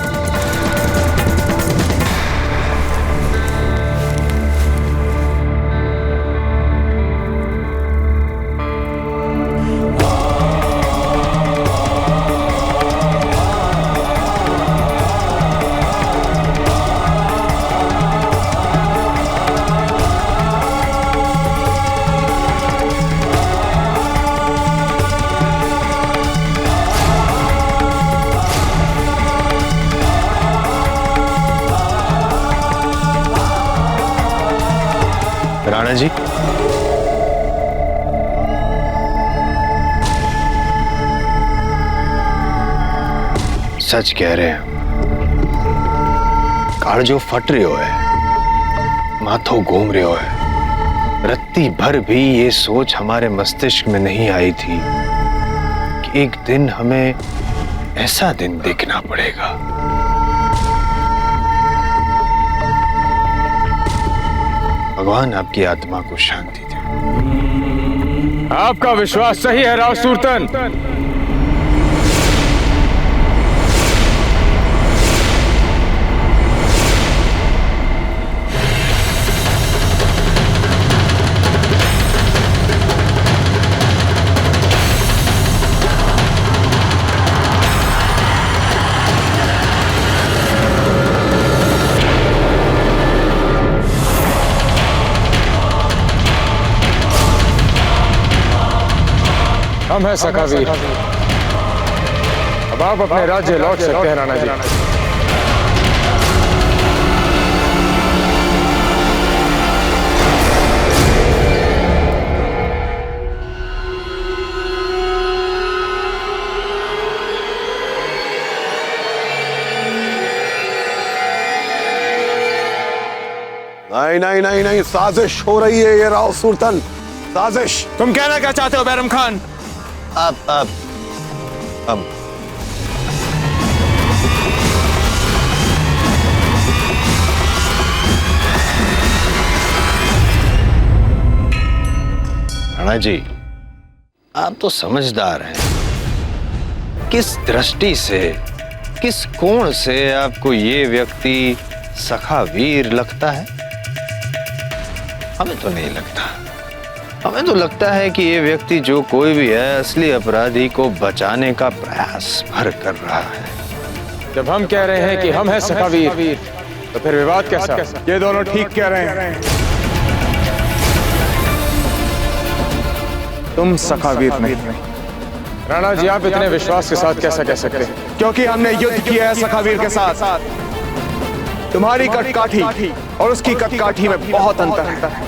राणा जी, सच कह रहे हैं, काळजो फट रहे हो है, माथो घूम रहे हो है। रत्ती भर भी ये सोच हमारे मस्तिष्क में नहीं आई थी कि एक दिन हमें ऐसा दिन देखना पड़ेगा। भगवान आपकी आत्मा को शांति दे। आपका विश्वास सही है राव सूरतन। हम है सखावीर, अब आप अपने राज्य लौट सकते हैं राणा जी। नहीं नहीं नहीं नहीं, साजिश हो रही है ये राव सूरतन, साजिश। तुम कहना क्या चाहते हो बैरम खान? अब राणा जी, आप तो समझदार हैं। किस दृष्टि से किस कोण से आपको ये व्यक्ति सखा वीर लगता है? हमें तो नहीं लगता। हमें तो लगता है कि ये व्यक्ति जो कोई भी है, असली अपराधी को बचाने का प्रयास भर कर रहा है। जब हम कह रहे हैं कि हम हैं सखा वीर, तो फिर विवाद कैसा? ये दोनों ठीक कह रहे हैं। तुम सखा वीर नहीं। राणा जी, आप इतने विश्वास के साथ कैसा कह सकते हैं? क्योंकि हमने युद्ध किया है सखा वीर के साथ। तुम्हारी कटकाठी और उसकी कटकाठी में बहुत अंतर है।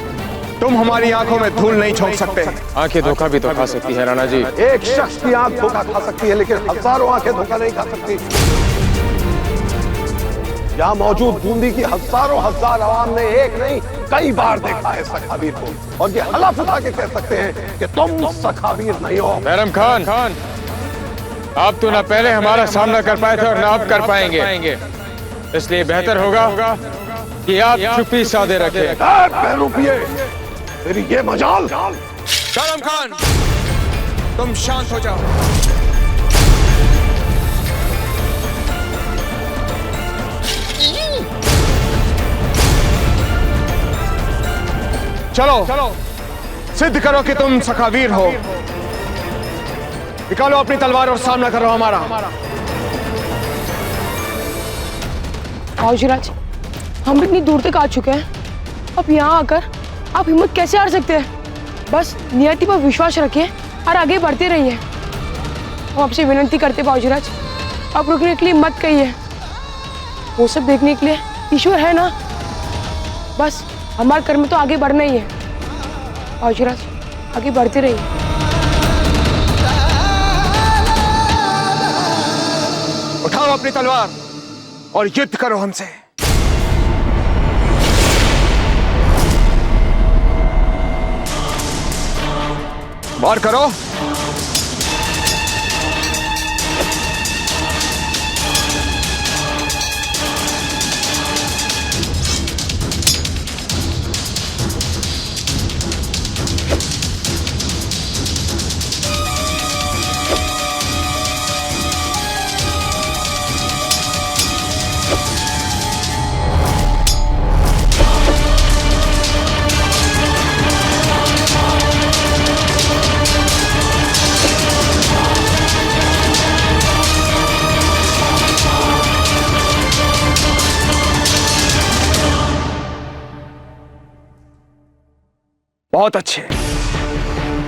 तुम हमारी आंखों में धूल नहीं झोंक सकते। आंखें धोखा भी तो खा सकती है राणा जी। एक शख्स की आंख धोखा खा सकती है, लेकिन हजारों आंखें धोखा नहीं खा सकती। यहाँ मौजूद बूंदी की हजारों हजार आवाम ने एक नहीं कई बार देखा है सखावीर को, और ये हलफ उठा के कह सकते हैं कि तुम सखावीर नहीं हो। बैरम खान, आप तो ना पहले हमारा सामना कर पाए थे और ना अब कर पाएंगे, इसलिए बेहतर होगा कि आप चुप्पी साधे रखें। बहरूपिये, तेरी ये मजाल। बैरम खान, तुम शांत हो जाओ। चलो सिद्ध करो कि तुम सखावीर हो। निकालो अपनी तलवार और सामना करो हमारा। बाबूजीराज, हम इतनी दूर तक आ चुके हैं, अब यहाँ आकर आप हिम्मत कैसे हार सकते हैं? बस नियति पर विश्वास रखिए और आगे बढ़ते रहिए। हम आपसे विनती करते बाबूजीराज, आप रुकने के लिए मत कहिए। वो सब देखने के लिए ईश्वर है ना। बस हमारा कर्म तो आगे बढ़ना ही है। बाबूजीराज, आगे बढ़ते रहिए। उठाओ अपनी तलवार और युद्ध करो हमसे। वार करो। बहुत अच्छे।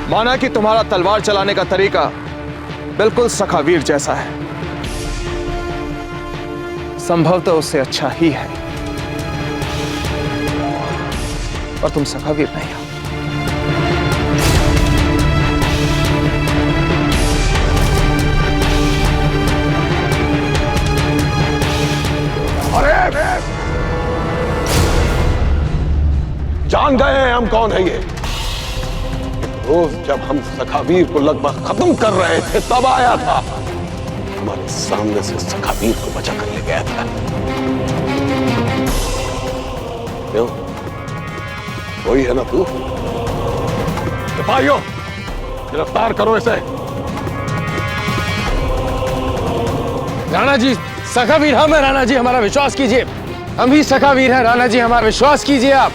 माना कि तुम्हारा तलवार चलाने का तरीका बिल्कुल सखावीर जैसा है, संभवतः उससे अच्छा ही है, और तुम सखावीर नहीं हो। अरे जान गए हैं हम कौन है ये। रोज जब हम सखावीर को लगभग खत्म कर रहे थे तब आया था, हमारे सामने से सखावीर को बचा कर ले गया था। क्यों, वही है ना तू? सिपाहियों, गिरफ्तार करो इसे। राणा जी, सखावीर हम हैं। राणा जी, हमारा विश्वास कीजिए, हम ही सखावीर हैं। राणा जी, हमारा विश्वास कीजिए आप।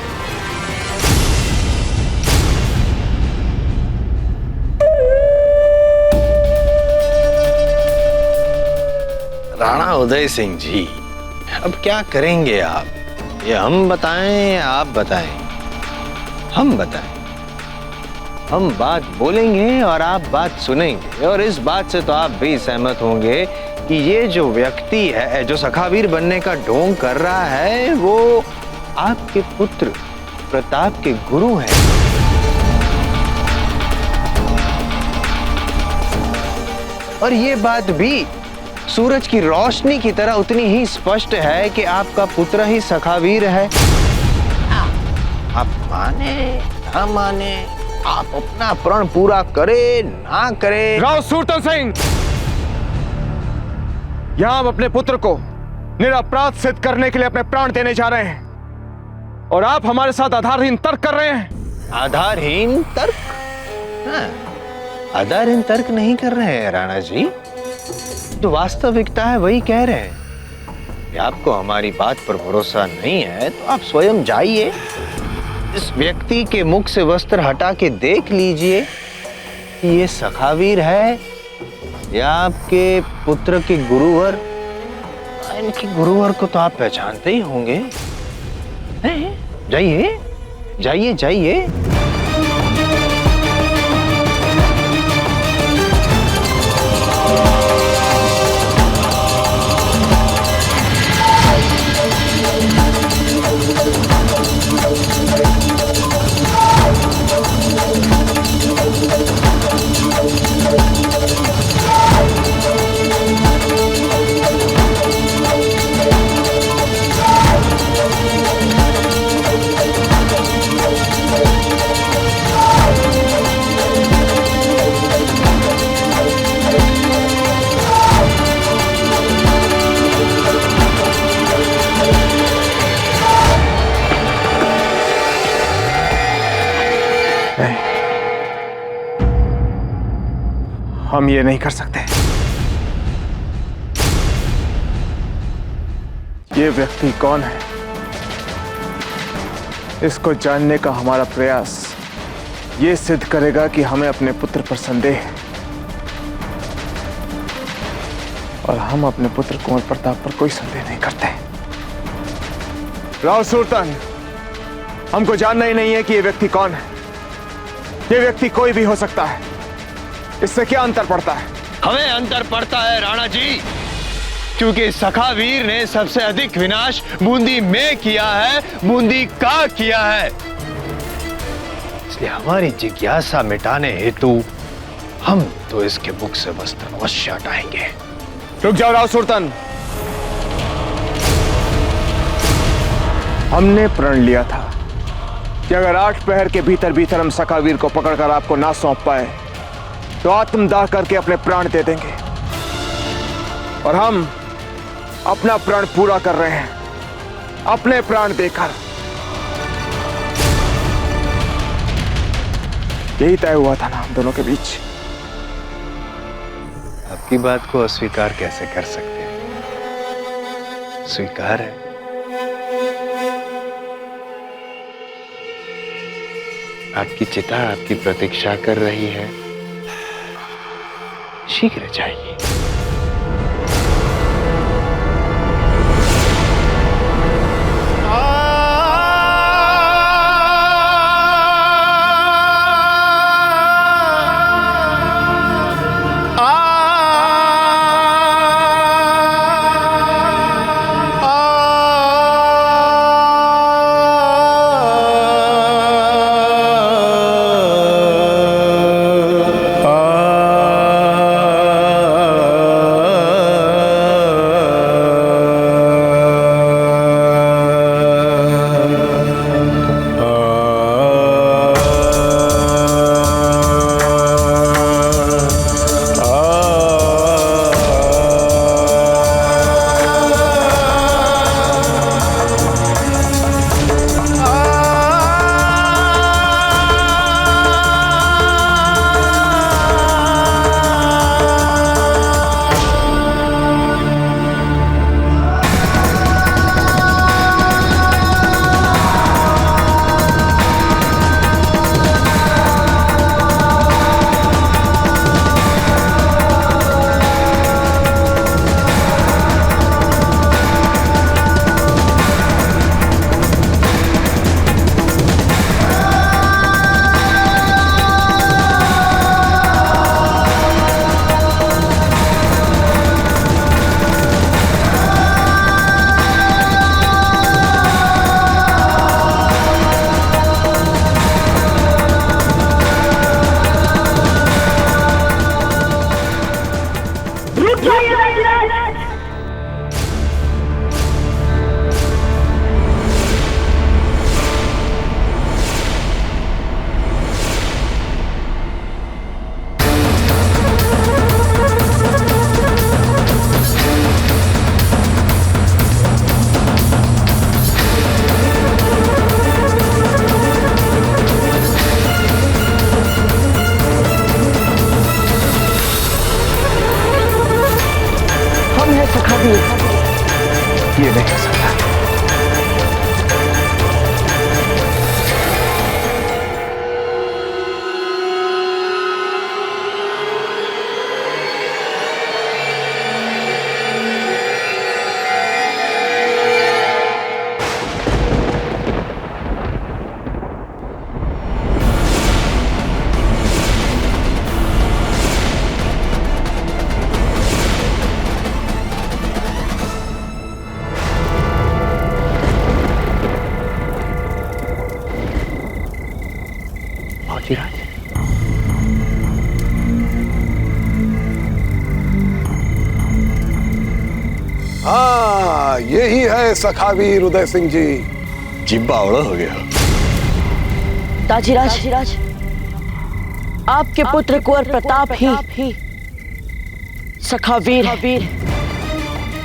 राणा उदय सिंह जी, अब क्या करेंगे आप? ये हम बताएं या आप बताएं? हम बताएं। हम बात बोलेंगे और आप बात सुनेंगे, और इस बात से तो आप भी सहमत होंगे कि ये जो व्यक्ति है, जो सखावीर बनने का ढोंग कर रहा है, वो आपके पुत्र प्रताप के गुरु हैं। और ये बात भी सूरज की रोशनी की तरह उतनी ही स्पष्ट है कि आपका पुत्र ही सखावीर है। आप माने ना माने, आप अपना प्रण पूरा करे ना करे। राव सूरतन सिंह, यहां हम अपने पुत्र को निरपराध सिद्ध करने के लिए अपने प्राण देने जा रहे हैं, और आप हमारे साथ आधारहीन तर्क कर रहे हैं। आधारहीन तर्क? हाँ, आधारहीन तर्क नहीं कर रहे हैं राणा जी। जो वास्तविकता है वही कह रहे हैं। कि आपको हमारी बात पर भरोसा नहीं है तो आप स्वयं जाइए, इस व्यक्ति के मुख से वस्त्र हटा के देख लीजिए कि ये सखावीर है या आपके पुत्र के गुरुवर। इनके गुरुवर को तो आप पहचानते ही होंगे। जाइए जाइए जाइए। हम ये नहीं कर सकते। ये व्यक्ति कौन है, इसको जानने का हमारा प्रयास ये सिद्ध करेगा कि हमें अपने पुत्र पर संदेह है और हम अपने पुत्र कुंवर प्रताप पर कोई संदेह नहीं करते। राव सुल्तान, हमको जानना ही नहीं है कि ये व्यक्ति कौन है। ये व्यक्ति कोई भी हो सकता है, इससे क्या अंतर पड़ता है? हमें अंतर पड़ता है राणा जी, क्योंकि सखावीर ने सबसे अधिक विनाश बूंदी में किया है, बूंदी का किया है। इसलिए हमारी जिज्ञासा मिटाने हेतु हम तो इसके मुख से वस्त्र अवश्य हटाएंगे। रुक जाओ राव सुल्तान, हमने प्रण लिया था कि अगर 8 पहर के भीतर भीतर हम सखावीर को पकड़कर आपको ना सौंप पाए तो आत्मदाह करके अपने प्राण दे देंगे। और हम अपना प्राण पूरा कर रहे हैं, अपने प्राण देकर। यही तय हुआ था ना हम दोनों के बीच। आपकी बात को अस्वीकार कैसे कर सकते हैं? स्वीकार है। आपकी चिता आपकी प्रतीक्षा कर रही है, शीघ्र जाइए। सखावीर। ये नहीं हो सकता। हाँ, यही है सखावीर उदय सिंह जी। जिब्बा औड़ा हो गया। दाजीराज, आपके पुत्र कुंवर प्रताप ही सखावीर है।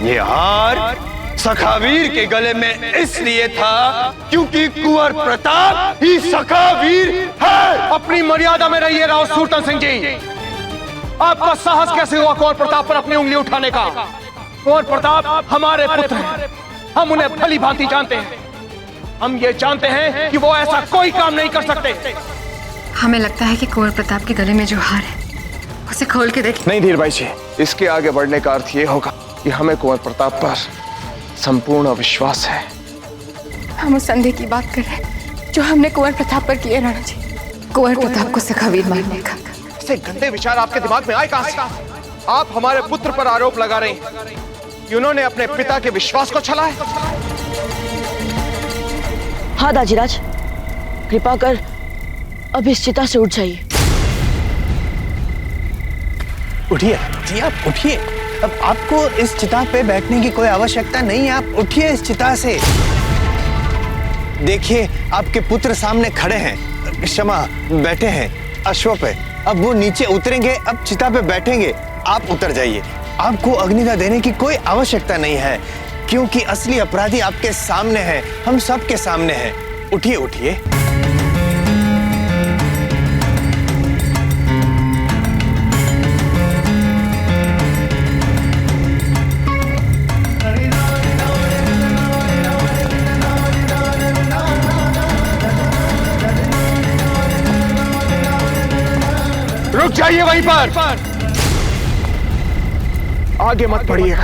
ये हार सखावीर के गले में इसलिए था क्योंकि कुंवर प्रताप ही सखावीर है। अपनी मर्यादा में रहिए राव सूरतन सिंह जी। आपका साहस कैसे हुआ कुंवर प्रताप पर अपनी उंगली उठाने का? कुंवर प्रताप हमारे पुत्र हैं, हम उन्हें भली भांति जानते हैं। हम ये जानते हैं कि वो ऐसा कोई काम नहीं कर सकते। हमें लगता है कि कुंवर प्रताप के गले में जो हार है उसे खोल के देखें। नहीं धीर भाई जी, इसके आगे बढ़ने का अर्थ ये होगा कि हमें कुंवर प्रताप पर संपूर्ण विश्वास है। हम उस संदेह की बात कर रहे हैं जो हमने कुंवर प्रताप पर किए राणा जी। कुंवर प्रताप को सखावीर मानने का। ऐसे गंदे विचार आपके दिमाग में आए कहां से? आप हमारे पुत्र पर आरोप लगा रहे हैं कि उन्होंने अपने पिता के विश्वास को छला है। हाँ दाजीराज, कृपा कर अब इस चिता से उठ जाइए। उठिए जी, आप उठिए। अब आपको इस चिता पे बैठने की कोई आवश्यकता नहीं है। आप उठिए इस चिता से। देखिए, आपके पुत्र सामने खड़े हैं, क्षमा बैठे हैं अश्व पे। अब वो नीचे उतरेंगे, अब चिता पे बैठेंगे। आप उतर जाइए। आपको अग्निदा देने की कोई आवश्यकता नहीं है, क्योंकि असली अपराधी आपके सामने है, हम सबके सामने है। उठिए उठिए। रुक जाइए वहीं पर, आगे मत बढ़िएगा।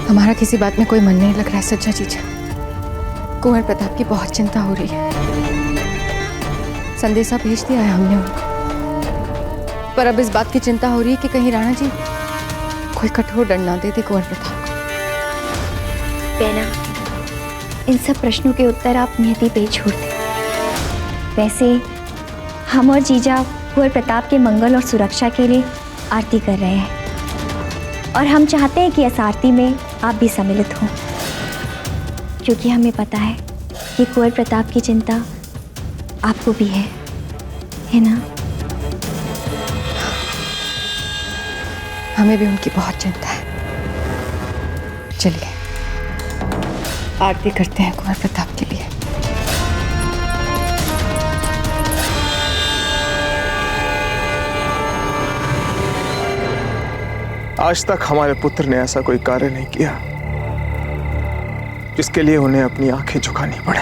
हमारा किसी बात में कोई मन नहीं लग रहा है सज्जा जीजा। कुंवर प्रताप की बहुत चिंता हो रही है। संदेशा भेज दिया है हमने उनको, पर अब इस बात की चिंता हो रही है कि कहीं राणा जी कोई कठोर दंड ना दे दे कुंवर प्रताप को। बेना, इन सब प्रश्नों के उत्तर आप नियति पे छोड़ दें। वैसे हम और जीजा कुंवर प्रताप के मंगल और सुरक्षा के लिए आरती कर रहे हैं, और हम चाहते हैं कि इस आरती में आप भी सम्मिलित हों, क्योंकि हमें पता है कि कुंवर प्रताप की चिंता आपको भी है ना? हमें भी उनकी बहुत चिंता है। चलिए आरती करते हैं कुंवर प्रताप के लिए। आज तक हमारे पुत्र ने ऐसा कोई कार्य नहीं किया जिसके लिए उन्हें अपनी आंखें झुकानी पड़े।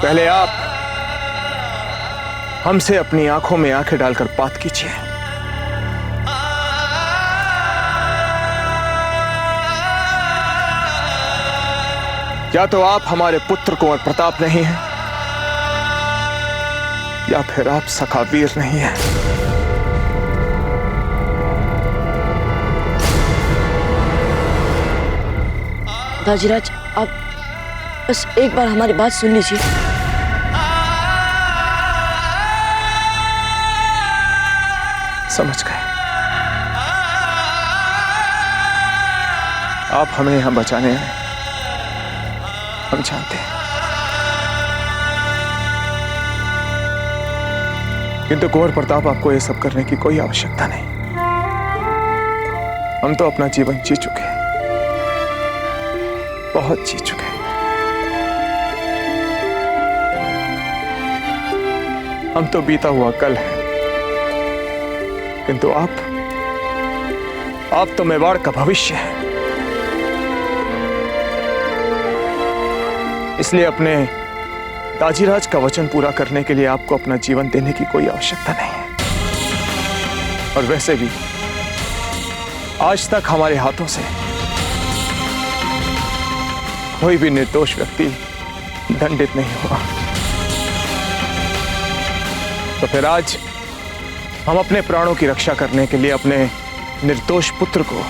पहले आप हमसे अपनी आंखों में आंखें डालकर बात कीजिए। या तो आप हमारे पुत्र कुंवर प्रताप नहीं हैं, या फिर आप सखावीर नहीं हैं। दाजीराज, आप बस एक बार हमारी बात सुन लीजिए। समझ गए। आप हमें यहां बचाने आए, हम जानते हैं। किंतु कुंवर प्रताप, आपको ये सब करने की कोई आवश्यकता नहीं। हम तो अपना जीवन जी चुके हैं, बहुत जी चुके हैं। हम तो बीता हुआ कल है, किंतु आप तो मेवाड़ का भविष्य है। इसलिए अपने दाजीराज का वचन पूरा करने के लिए आपको अपना जीवन देने की कोई आवश्यकता नहीं है। और वैसे भी आज तक हमारे हाथों से कोई भी निर्दोष व्यक्ति दंडित नहीं हुआ। तो फिर आज हम अपने प्राणों की रक्षा करने के लिए अपने निर्दोष पुत्र को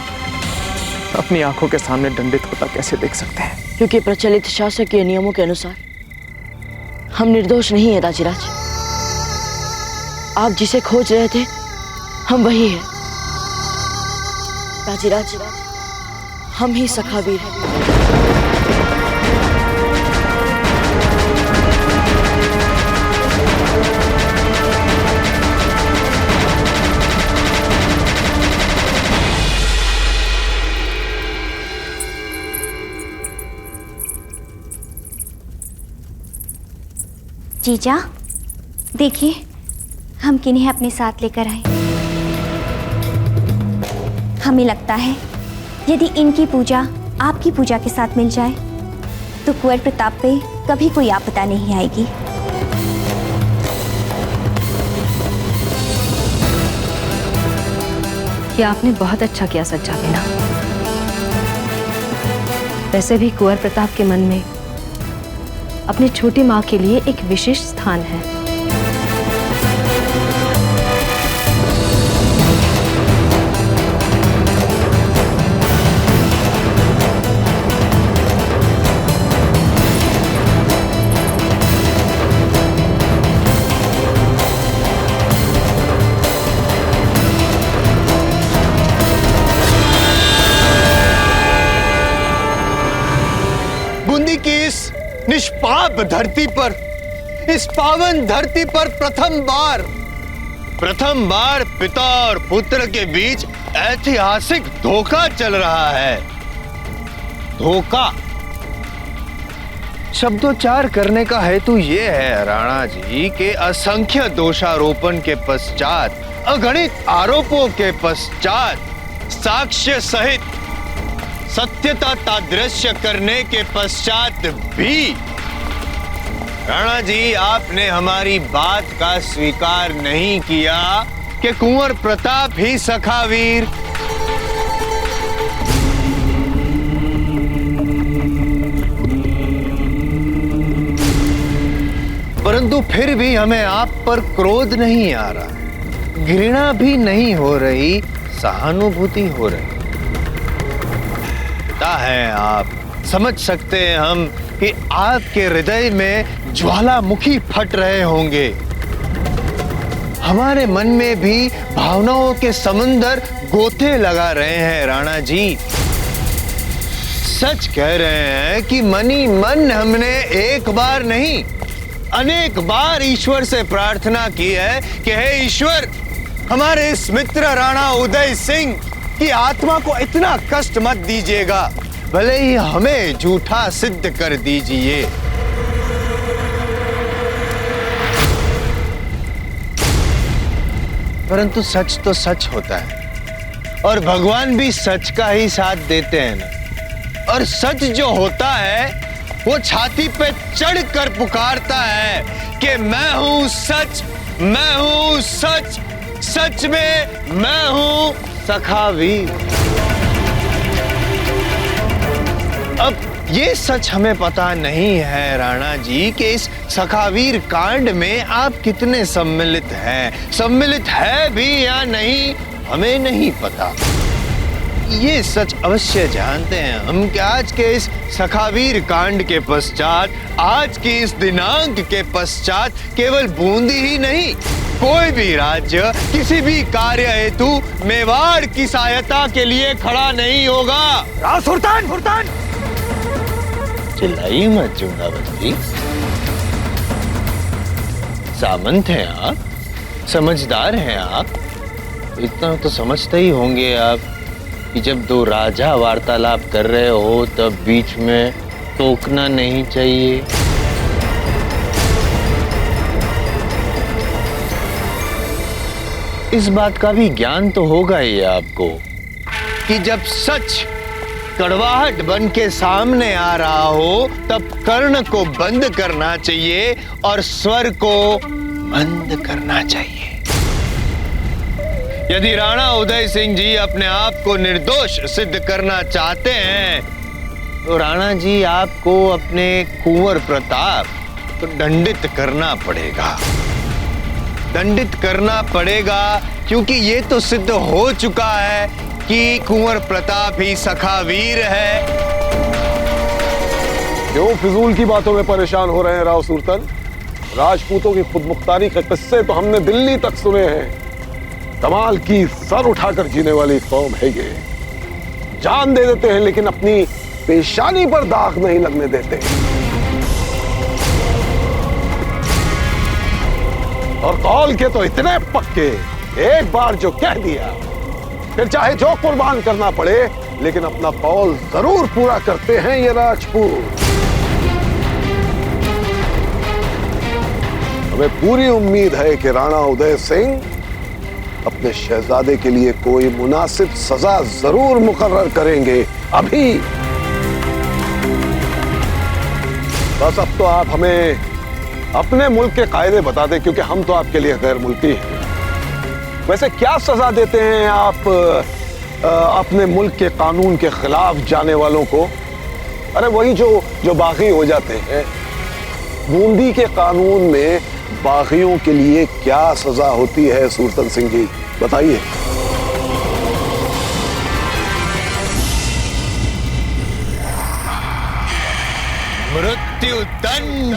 अपनी आंखों के सामने दंडित होता कैसे देख सकते हैं? क्योंकि प्रचलित शासकीय नियमों के अनुसार हम निर्दोष नहीं है दाजीराज। आप जिसे खोज रहे थे हम वही हैं। दाजीराज, हम ही सखावीर हैं। जीजा, देखिए हम किन्हें अपने साथ लेकर आए। हमें लगता है यदि इनकी पूजा आपकी पूजा के साथ मिल जाए तो कुंवर प्रताप पे कभी कोई आपदा नहीं आएगी। ये आपने बहुत अच्छा किया सज्जा बिना। वैसे भी कुंवर प्रताप के मन में अपनी छोटी माँ के लिए एक विशेष स्थान है। बूंदी की इस निष्पाप धरती पर, इस पावन धरती पर प्रथम बार पिता और पुत्र के बीच ऐतिहासिक धोखा चल रहा है। धोखा शब्दोच्चार करने का हेतु यह है राणा जी के असंख्य दोषारोपण के पश्चात, अगणित आरोपों के पश्चात, साक्ष्य सहित सत्यता तादृश्य करने के पश्चात भी राणा जी आपने हमारी बात का स्वीकार नहीं किया कि कुंवर प्रताप ही सखावीर। परंतु फिर भी हमें आप पर क्रोध नहीं आ रहा, घृणा भी नहीं हो रही, सहानुभूति हो रही है। आप समझ सकते हैं हम कि आपके हृदय में ज्वालामुखी फट रहे होंगे। हमारे मन में भी भावनाओं के समंदर गोते लगा रहे हैं राणा जी। सच कह रहे हैं कि मनी मन हमने एक बार नहीं अनेक बार ईश्वर से प्रार्थना की है कि हे ईश्वर, हमारे इस मित्र राणा उदय सिंह की आत्मा को इतना कष्ट मत दीजिएगा, भले ही हमें झूठा सिद्ध कर दीजिए। परंतु सच तो सच होता है और भगवान भी सच का ही साथ देते हैं ना। और सच जो होता है वो छाती पे चढ़ कर पुकारता है कि मैं हूं सच, मैं हूं सच, सच में मैं हूं सखावीर। अब ये सच हमें पता नहीं है राणा जी कि इस सखावीर कांड में आप कितने सम्मिलित हैं। सम्मिलित है भी या नहीं हमें नहीं पता। ये सच अवश्य जानते हैं हम कि आज के इस सखावीर कांड के पश्चात, आज की इस दिनांक के पश्चात केवल बूंदी ही नहीं कोई भी राज्य किसी भी कार्य हेतु मेवाड़ की सहायता के लिए खड़ा नहीं होगा। राव सुल्तान, सुल्तान चिल्लाइए मत चुंगावती। सामंत हैं आप, समझदार हैं आप, इतना तो समझते ही होंगे आप कि जब दो राजा वार्तालाप कर रहे हो तब बीच में टोकना नहीं चाहिए। इस बात का भी ज्ञान तो होगा ही आपको कि जब सच कड़वाहट बन के सामने आ रहा हो तब कर्ण को बंद करना चाहिए और स्वर को बंद करना चाहिए। यदि राणा उदय सिंह जी अपने आप को निर्दोष सिद्ध करना चाहते हैं तो राणा जी आपको अपने कुंवर प्रताप को दंडित करना पड़ेगा। दंडित करना पड़ेगा क्योंकि ये तो सिद्ध हो चुका है कि कुंवर प्रताप ही सखा वीर है। क्यों फिजूल की बातों में परेशान हो रहे हैं राव सुल्तान? राजपूतों की खुदमुख्तारी के किस्से तो हमने दिल्ली तक सुने हैं। कमाल की सर उठाकर जीने वाली कौम है ये। जान दे देते हैं लेकिन अपनी पेशानी पर दाग नहीं लगने देते। और कौल के तो इतने पक्के, एक बार जो कह दिया फिर चाहे जो कुर्बान करना पड़े लेकिन अपना कौल जरूर पूरा करते हैं ये राजपूत। हमें पूरी उम्मीद है कि राणा उदय सिंह अपने शहजादे के लिए कोई मुनासिब सजा जरूर मुकर्रर करेंगे। अभी बस अब तो आप हमें अपने मुल्क के कायदे बता दें क्योंकि हम तो आपके लिए गैर मुल्की हैं। वैसे क्या सजा देते हैं आप अपने मुल्क के कानून के खिलाफ जाने वालों को? अरे वही जो बागी हो जाते हैं। बूंदी के कानून में बागियों के लिए क्या सजा होती है सुरतन सिंह जी, बताइए। मृत्यु दंड।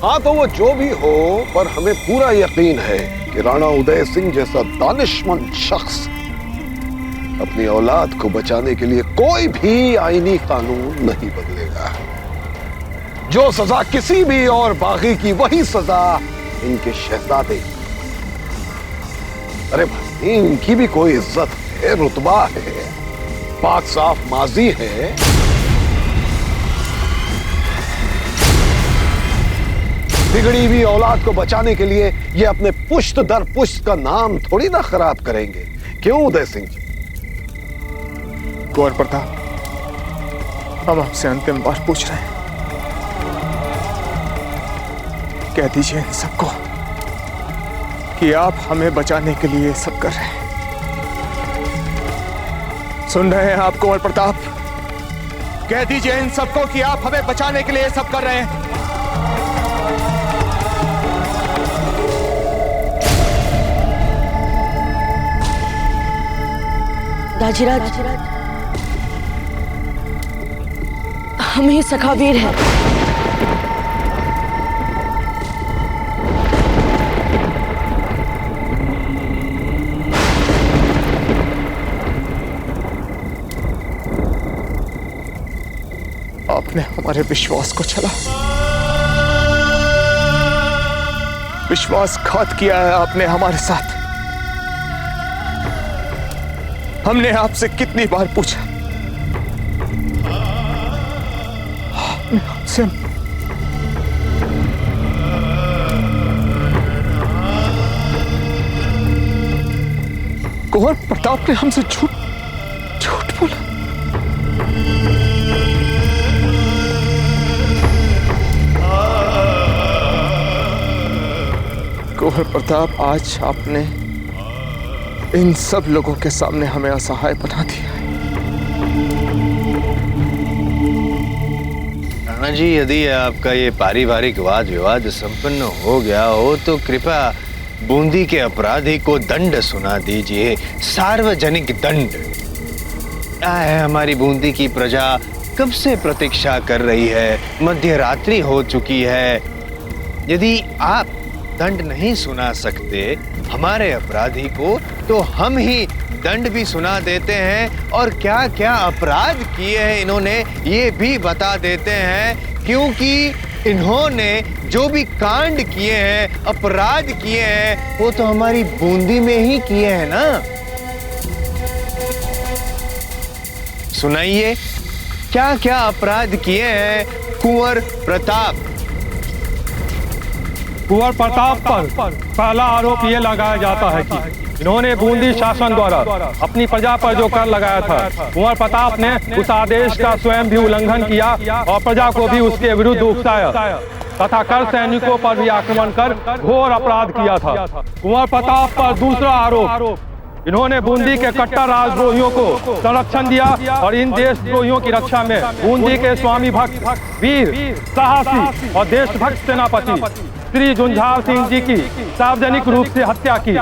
हाँ तो वो जो भी हो, पर हमें पूरा यकीन है कि राणा उदय सिंह जैसा दानिशमंद शख्स अपनी औलाद को बचाने के लिए कोई भी आईनी कानून नहीं बदलेगा। जो सजा किसी भी और बागी की वही सजा इनके शहजादे। अरे भाई इनकी भी कोई इज्जत है, रुतबा है, पाक साफ माजी है। बिगड़ी हुई औलाद को बचाने के लिए ये अपने पुश्त दर पुश्त का नाम थोड़ी ना खराब करेंगे। क्यों उदय सिंह जी? कुंवर प्रताप, हम आपसे अंतिम बार पूछ रहे हैं, कह दीजिए इन सबको कि आप हमें बचाने के लिए सब कर रहे हैं। सुन रहे हैं आप कुंवर प्रताप? कह दीजिए इन सबको कि आप हमें बचाने के लिए सब कर रहे हैं। दाजीराज, हम ही सखावीर हैं। आपने हमारे विश्वास को छला, विश्वासघात किया है आपने हमारे साथ। हमने आपसे कितनी बार पूछा, आपने हमसे कुंवर प्रताप ने हमसे झूठ बोला। कुंवर प्रताप, आज आपने इन सब लोगों के सामने हमें असहाय बना दिया है। राणा जी, यदि आपका ये पारिवारिक वाद विवाद संपन्न हो गया हो तो कृपया बूंदी के अपराधी को दंड सुना दीजिए, सार्वजनिक दंड। क्या है, हमारी बूंदी की प्रजा कब से प्रतीक्षा कर रही है, मध्य रात्रि हो चुकी है। यदि आप दंड नहीं सुना सकते हमारे अपराधी को, तो हम ही दंड भी सुना देते हैं और क्या क्या अपराध किए हैं इन्होंने ये भी बता देते हैं, क्योंकि इन्होंने जो भी कांड किए हैं, अपराध किए हैं, वो तो हमारी बूंदी में ही किए हैं ना। सुनाइए, क्या क्या अपराध किए हैं कुंवर प्रताप? कुंवर प्रताप पर पहला आरोप ये लगाया जाता है कि इन्होंने बूंदी शासन द्वारा अपनी प्रजा पर जो कर लगाया था, कुंवर प्रताप ने उस आदेश का स्वयं भी उल्लंघन किया और प्रजा को भी उसके विरुद्ध उकसाया तथा कर सैनिकों पर भी आक्रमण कर घोर अपराध किया था। कुंवर प्रताप पर दूसरा आरोप, इन्होंने बूंदी के कट्टर राजद्रोहियों को संरक्षण दिया और इन देशद्रोहियों की रक्षा में बूंदी के स्वामी भक्त, वीर, साहसी और देशभक्त सेनापति श्री झुंझार सिंह जी की सार्वजनिक रूप से हत्या की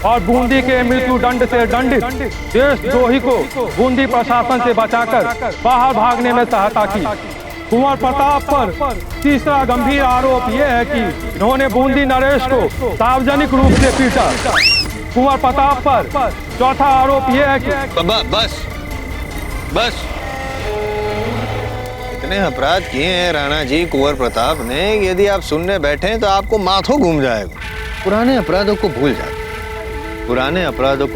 और बूंदी के मृत्यु दंड से दंडित देशद्रोही को बूंदी प्रशासन से बचाकर बाहर भागने में सहायता की। कुंवर प्रताप पर तीसरा गंभीर आरोप यह है कि इन्होंने बूंदी नरेश को सार्वजनिक रूप से पीटा। कुंवर प्रताप पर चौथा आरोप यह है कि बस इतने अपराध किए हैं राणा जी कुंवर प्रताप ने, यदि आप सुनने बैठे तो आपको माथों घूम जाएगा। पुराने अपराधों को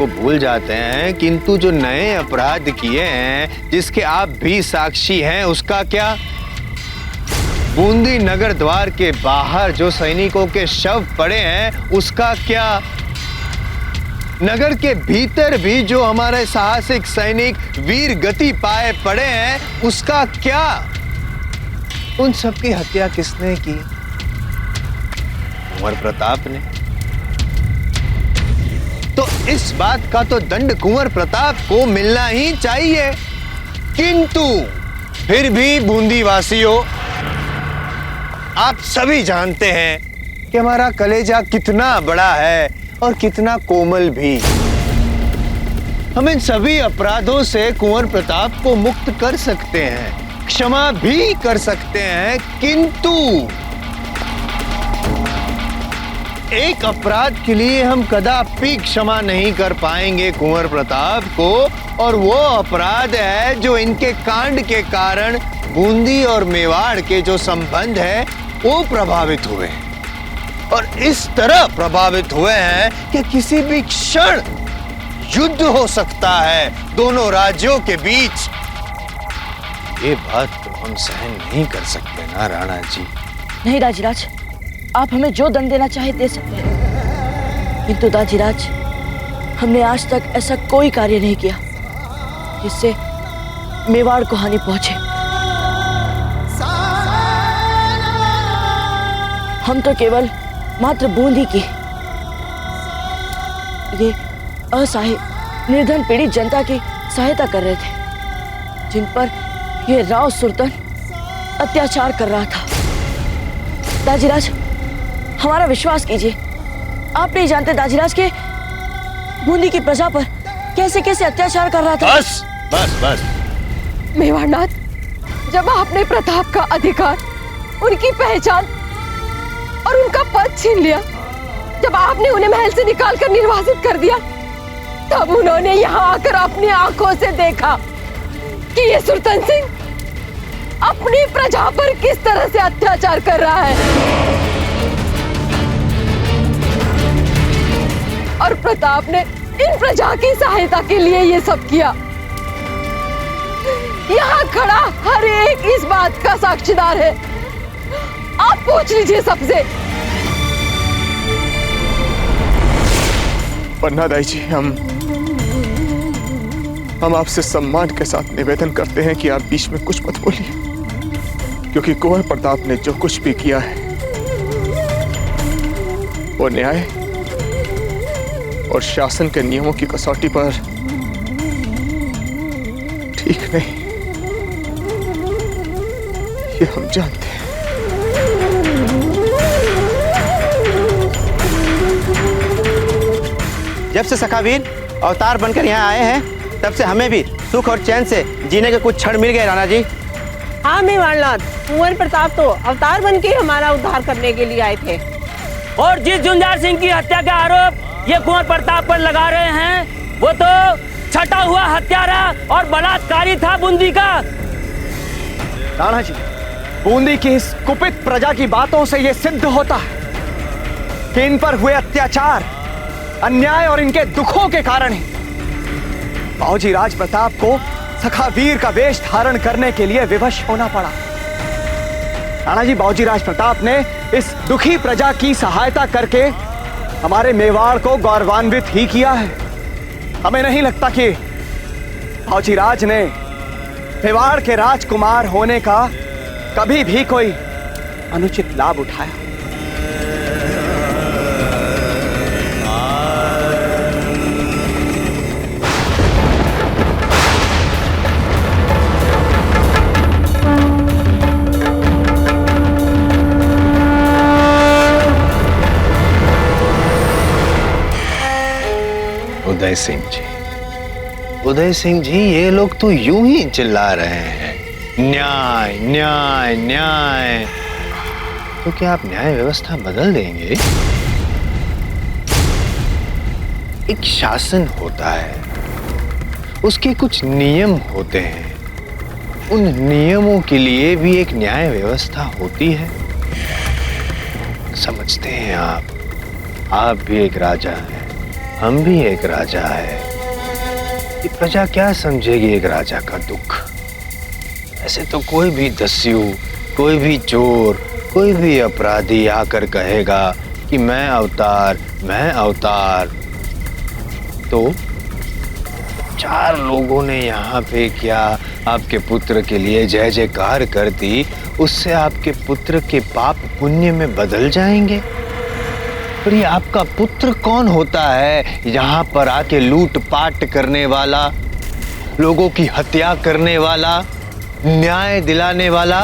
भूल जाते हैं, किंतु जो नए अपराध किए हैं जिसके आप भी साक्षी हैं, उसका क्या? बूंदी नगर द्वार के बाहर जो सैनिकों के शव पड़े हैं उसका क्या? नगर के भीतर भी जो हमारे साहसिक सैनिक वीर गति पाए पड़े हैं उसका क्या? उन सबकी हत्या किसने की? कुंवर प्रताप ने। तो इस बात का तो दंड कुंवर प्रताप को मिलना ही चाहिए। किंतु फिर भी बूंदी वासियों, आप सभी जानते हैं कि हमारा कलेजा कितना बड़ा है और कितना कोमल भी। हम इन सभी अपराधों से कुंवर प्रताप को मुक्त कर सकते हैं, क्षमा भी कर सकते हैं, किंतु एक अपराध के लिए हम कदापि क्षमा नहीं कर पाएंगे कुंवर प्रताप को, और वो अपराध है जो इनके कांड के कारण बूंदी और मेवाड़ के जो संबंध है वो प्रभावित हुए हैं, और इस तरह प्रभावित हुए हैं कि किसी भी क्षण युद्ध हो सकता है दोनों राज्यों के बीच। ये बात तो हम सहन नहीं कर सकते ना राणा जी। नहीं दाजीराज, आप हमें जो दंड देना चाहे दे सकते हैं, किंतु दाजीराज हमने आज तक ऐसा कोई कार्य नहीं किया जिससे मेवाड़ को हानि पहुंचे। हम तो केवल मात्र बूंदी की ये असहाय निर्धन पीड़ित जनता की सहायता कर रहे थे, जिन पर ये राव सुल्तान अत्याचार कर रहा था। दाजीराज हमारा विश्वास कीजिए, आप नहीं जानते दाजीराज के बूंदी की प्रजा पर कैसे कैसे अत्याचार कर रहा था। बस मेवाड़नाथ, जब आपने प्रताप का अधिकार, उनकी पहचान और उनका पद छीन लिया, जब आपने उन्हें महल से निकालकर निर्वासित कर दिया, तब उन्होंने यहाँ आकर अपनी आंखों से देखा कि ये सुल्तान सिंह अपनी प्रजा पर किस तरह से अत्याचार कर रहा है। और प्रताप ने इन प्रजा की सहायता के लिए ये सब किया। यहाँ खड़ा हर एक इस बात का साक्षीदार है, आप पूछ लीजिए सबसे। पन्नादाई जी, हम आपसे सम्मान के साथ निवेदन करते हैं कि आप बीच में कुछ मत बोलिए, क्योंकि कुंवर प्रताप ने जो कुछ भी किया है वो न्याय और शासन के नियमों की कसौटी पर ठीक नहीं, ये हम जानते हैं। जब से सखावीर अवतार बनकर यहाँ आए हैं, तब से हमें भी सुख और चैन से जीने के कुछ क्षण मिल गए राणा जी। हाँ मेवाड़नाथ, कुंवर प्रताप तो अवतार बन के हमारा उद्धार करने के लिए आए थे। और जिस झुंझार सिंह की हत्या का आरोप ये कुंवर प्रताप पर लगा रहे हैं, वो तो छटा हुआ हत्यारा और बलात्कारी था बूंदी का। राणा जी, बूंदी की इस कुपित प्रजा की बातों से ये सिद्ध होता है कि इन पर हुए अत्याचार, अन्याय और इनके दुखों के कारण ही बाबूजी राज प्रताप को सखावीर का वेश धारण करने के लिए विवश होना पड़ा। राणा जी, बाबूजी राज प्रताप ने इस दुखी प्रजा की सहायता करके हमारे मेवाड़ को गौरवान्वित ही किया है। हमें नहीं लगता कि बाबूजी राज ने मेवाड़ के राजकुमार होने का कभी भी कोई अनुचित लाभ उठाया। उदय सिंह जी, ये लोग तो यूं ही चिल्ला रहे हैं, न्याय न्याय न्याय। तो क्या आप न्याय व्यवस्था बदल देंगे? एक शासन होता है, उसके कुछ नियम होते हैं, उन नियमों के लिए भी एक न्याय व्यवस्था होती है। समझते हैं आप भी एक राजा हैं, हम भी एक राजा है। ये प्रजा क्या समझेगी एक राजा का दुख? ऐसे तो कोई भी दस्यु, कोई भी चोर, कोई भी अपराधी आकर कहेगा कि मैं अवतार, मैं अवतार, तो 4 लोगों ने यहाँ पे क्या आपके पुत्र के लिए जय जयकार कर दी, उससे आपके पुत्र के पाप पुण्य में बदल जाएंगे? पर ये आपका पुत्र कौन होता है यहाँ पर आके लूट पाट करने वाला, लोगों की हत्या करने वाला, न्याय दिलाने वाला?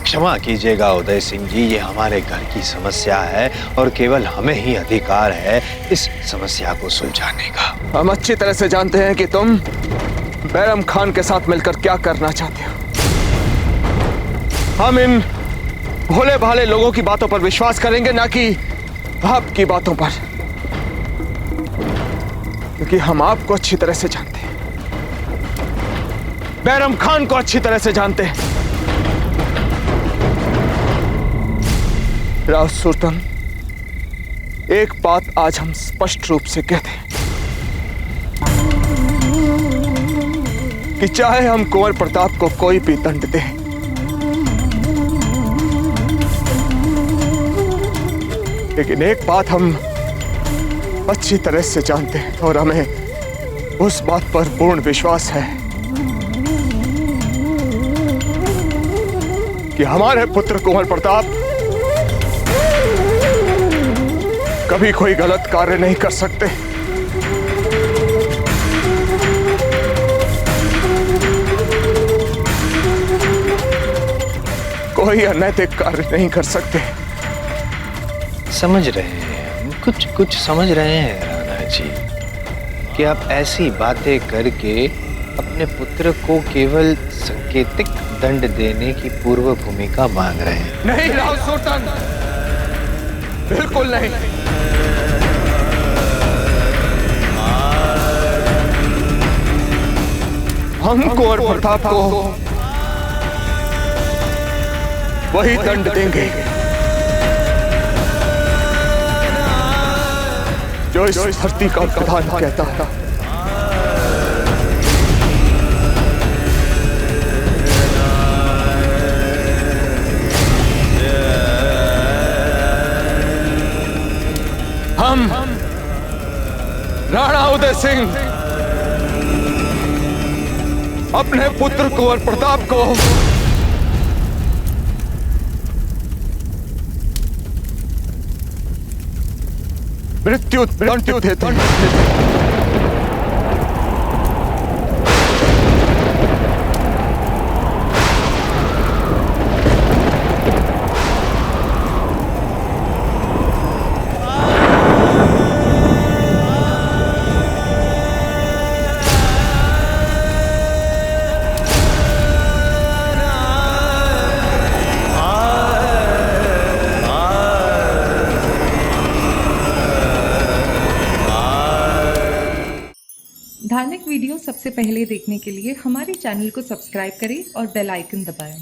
क्षमा कीजिएगा उदय सिंह जी, ये हमारे घर की समस्या है और केवल हमें ही अधिकार है इस समस्या को सुलझाने का। हम अच्छी तरह से जानते हैं कि तुम बैरम खान के साथ मिलकर क्या करना चाहते हो। हम इन भोले भाले लोगों की बातों पर विश्वास करेंगे, ना कि आपकी बातों पर, क्योंकि हम आपको अच्छी तरह से जानते हैं, बैरम खान को अच्छी तरह से जानते हैं। राव सुल्तान, एक बात आज हम स्पष्ट रूप से कहते हैं कि चाहे हम कुंवर प्रताप को कोई भी दंड दें, लेकिन एक बात हम अच्छी तरह से जानते हैं और हमें उस बात पर पूर्ण विश्वास है कि हमारे पुत्र कुंवर प्रताप कभी कोई गलत कार्य नहीं कर सकते, कोई अनैतिक कार्य नहीं कर सकते। समझ रहे हैं, कुछ समझ रहे हैं राणा जी कि आप ऐसी बातें करके अपने पुत्र को केवल सांकेतिक दंड देने की पूर्व भूमिका मांग रहे हैं। नहीं राव सुल्तान, बिल्कुल नहीं। हम कुंवर प्रताप को वही दंड देंगे जो इस धरती का प्रधान कहता है। हम राणा उदय सिंह अपने पुत्र कुंवर प्रताप को मृत्यु दंड देते धार्मिक वीडियो सबसे पहले देखने के लिए हमारे चैनल को सब्सक्राइब करें और बेल आइकन दबाएं।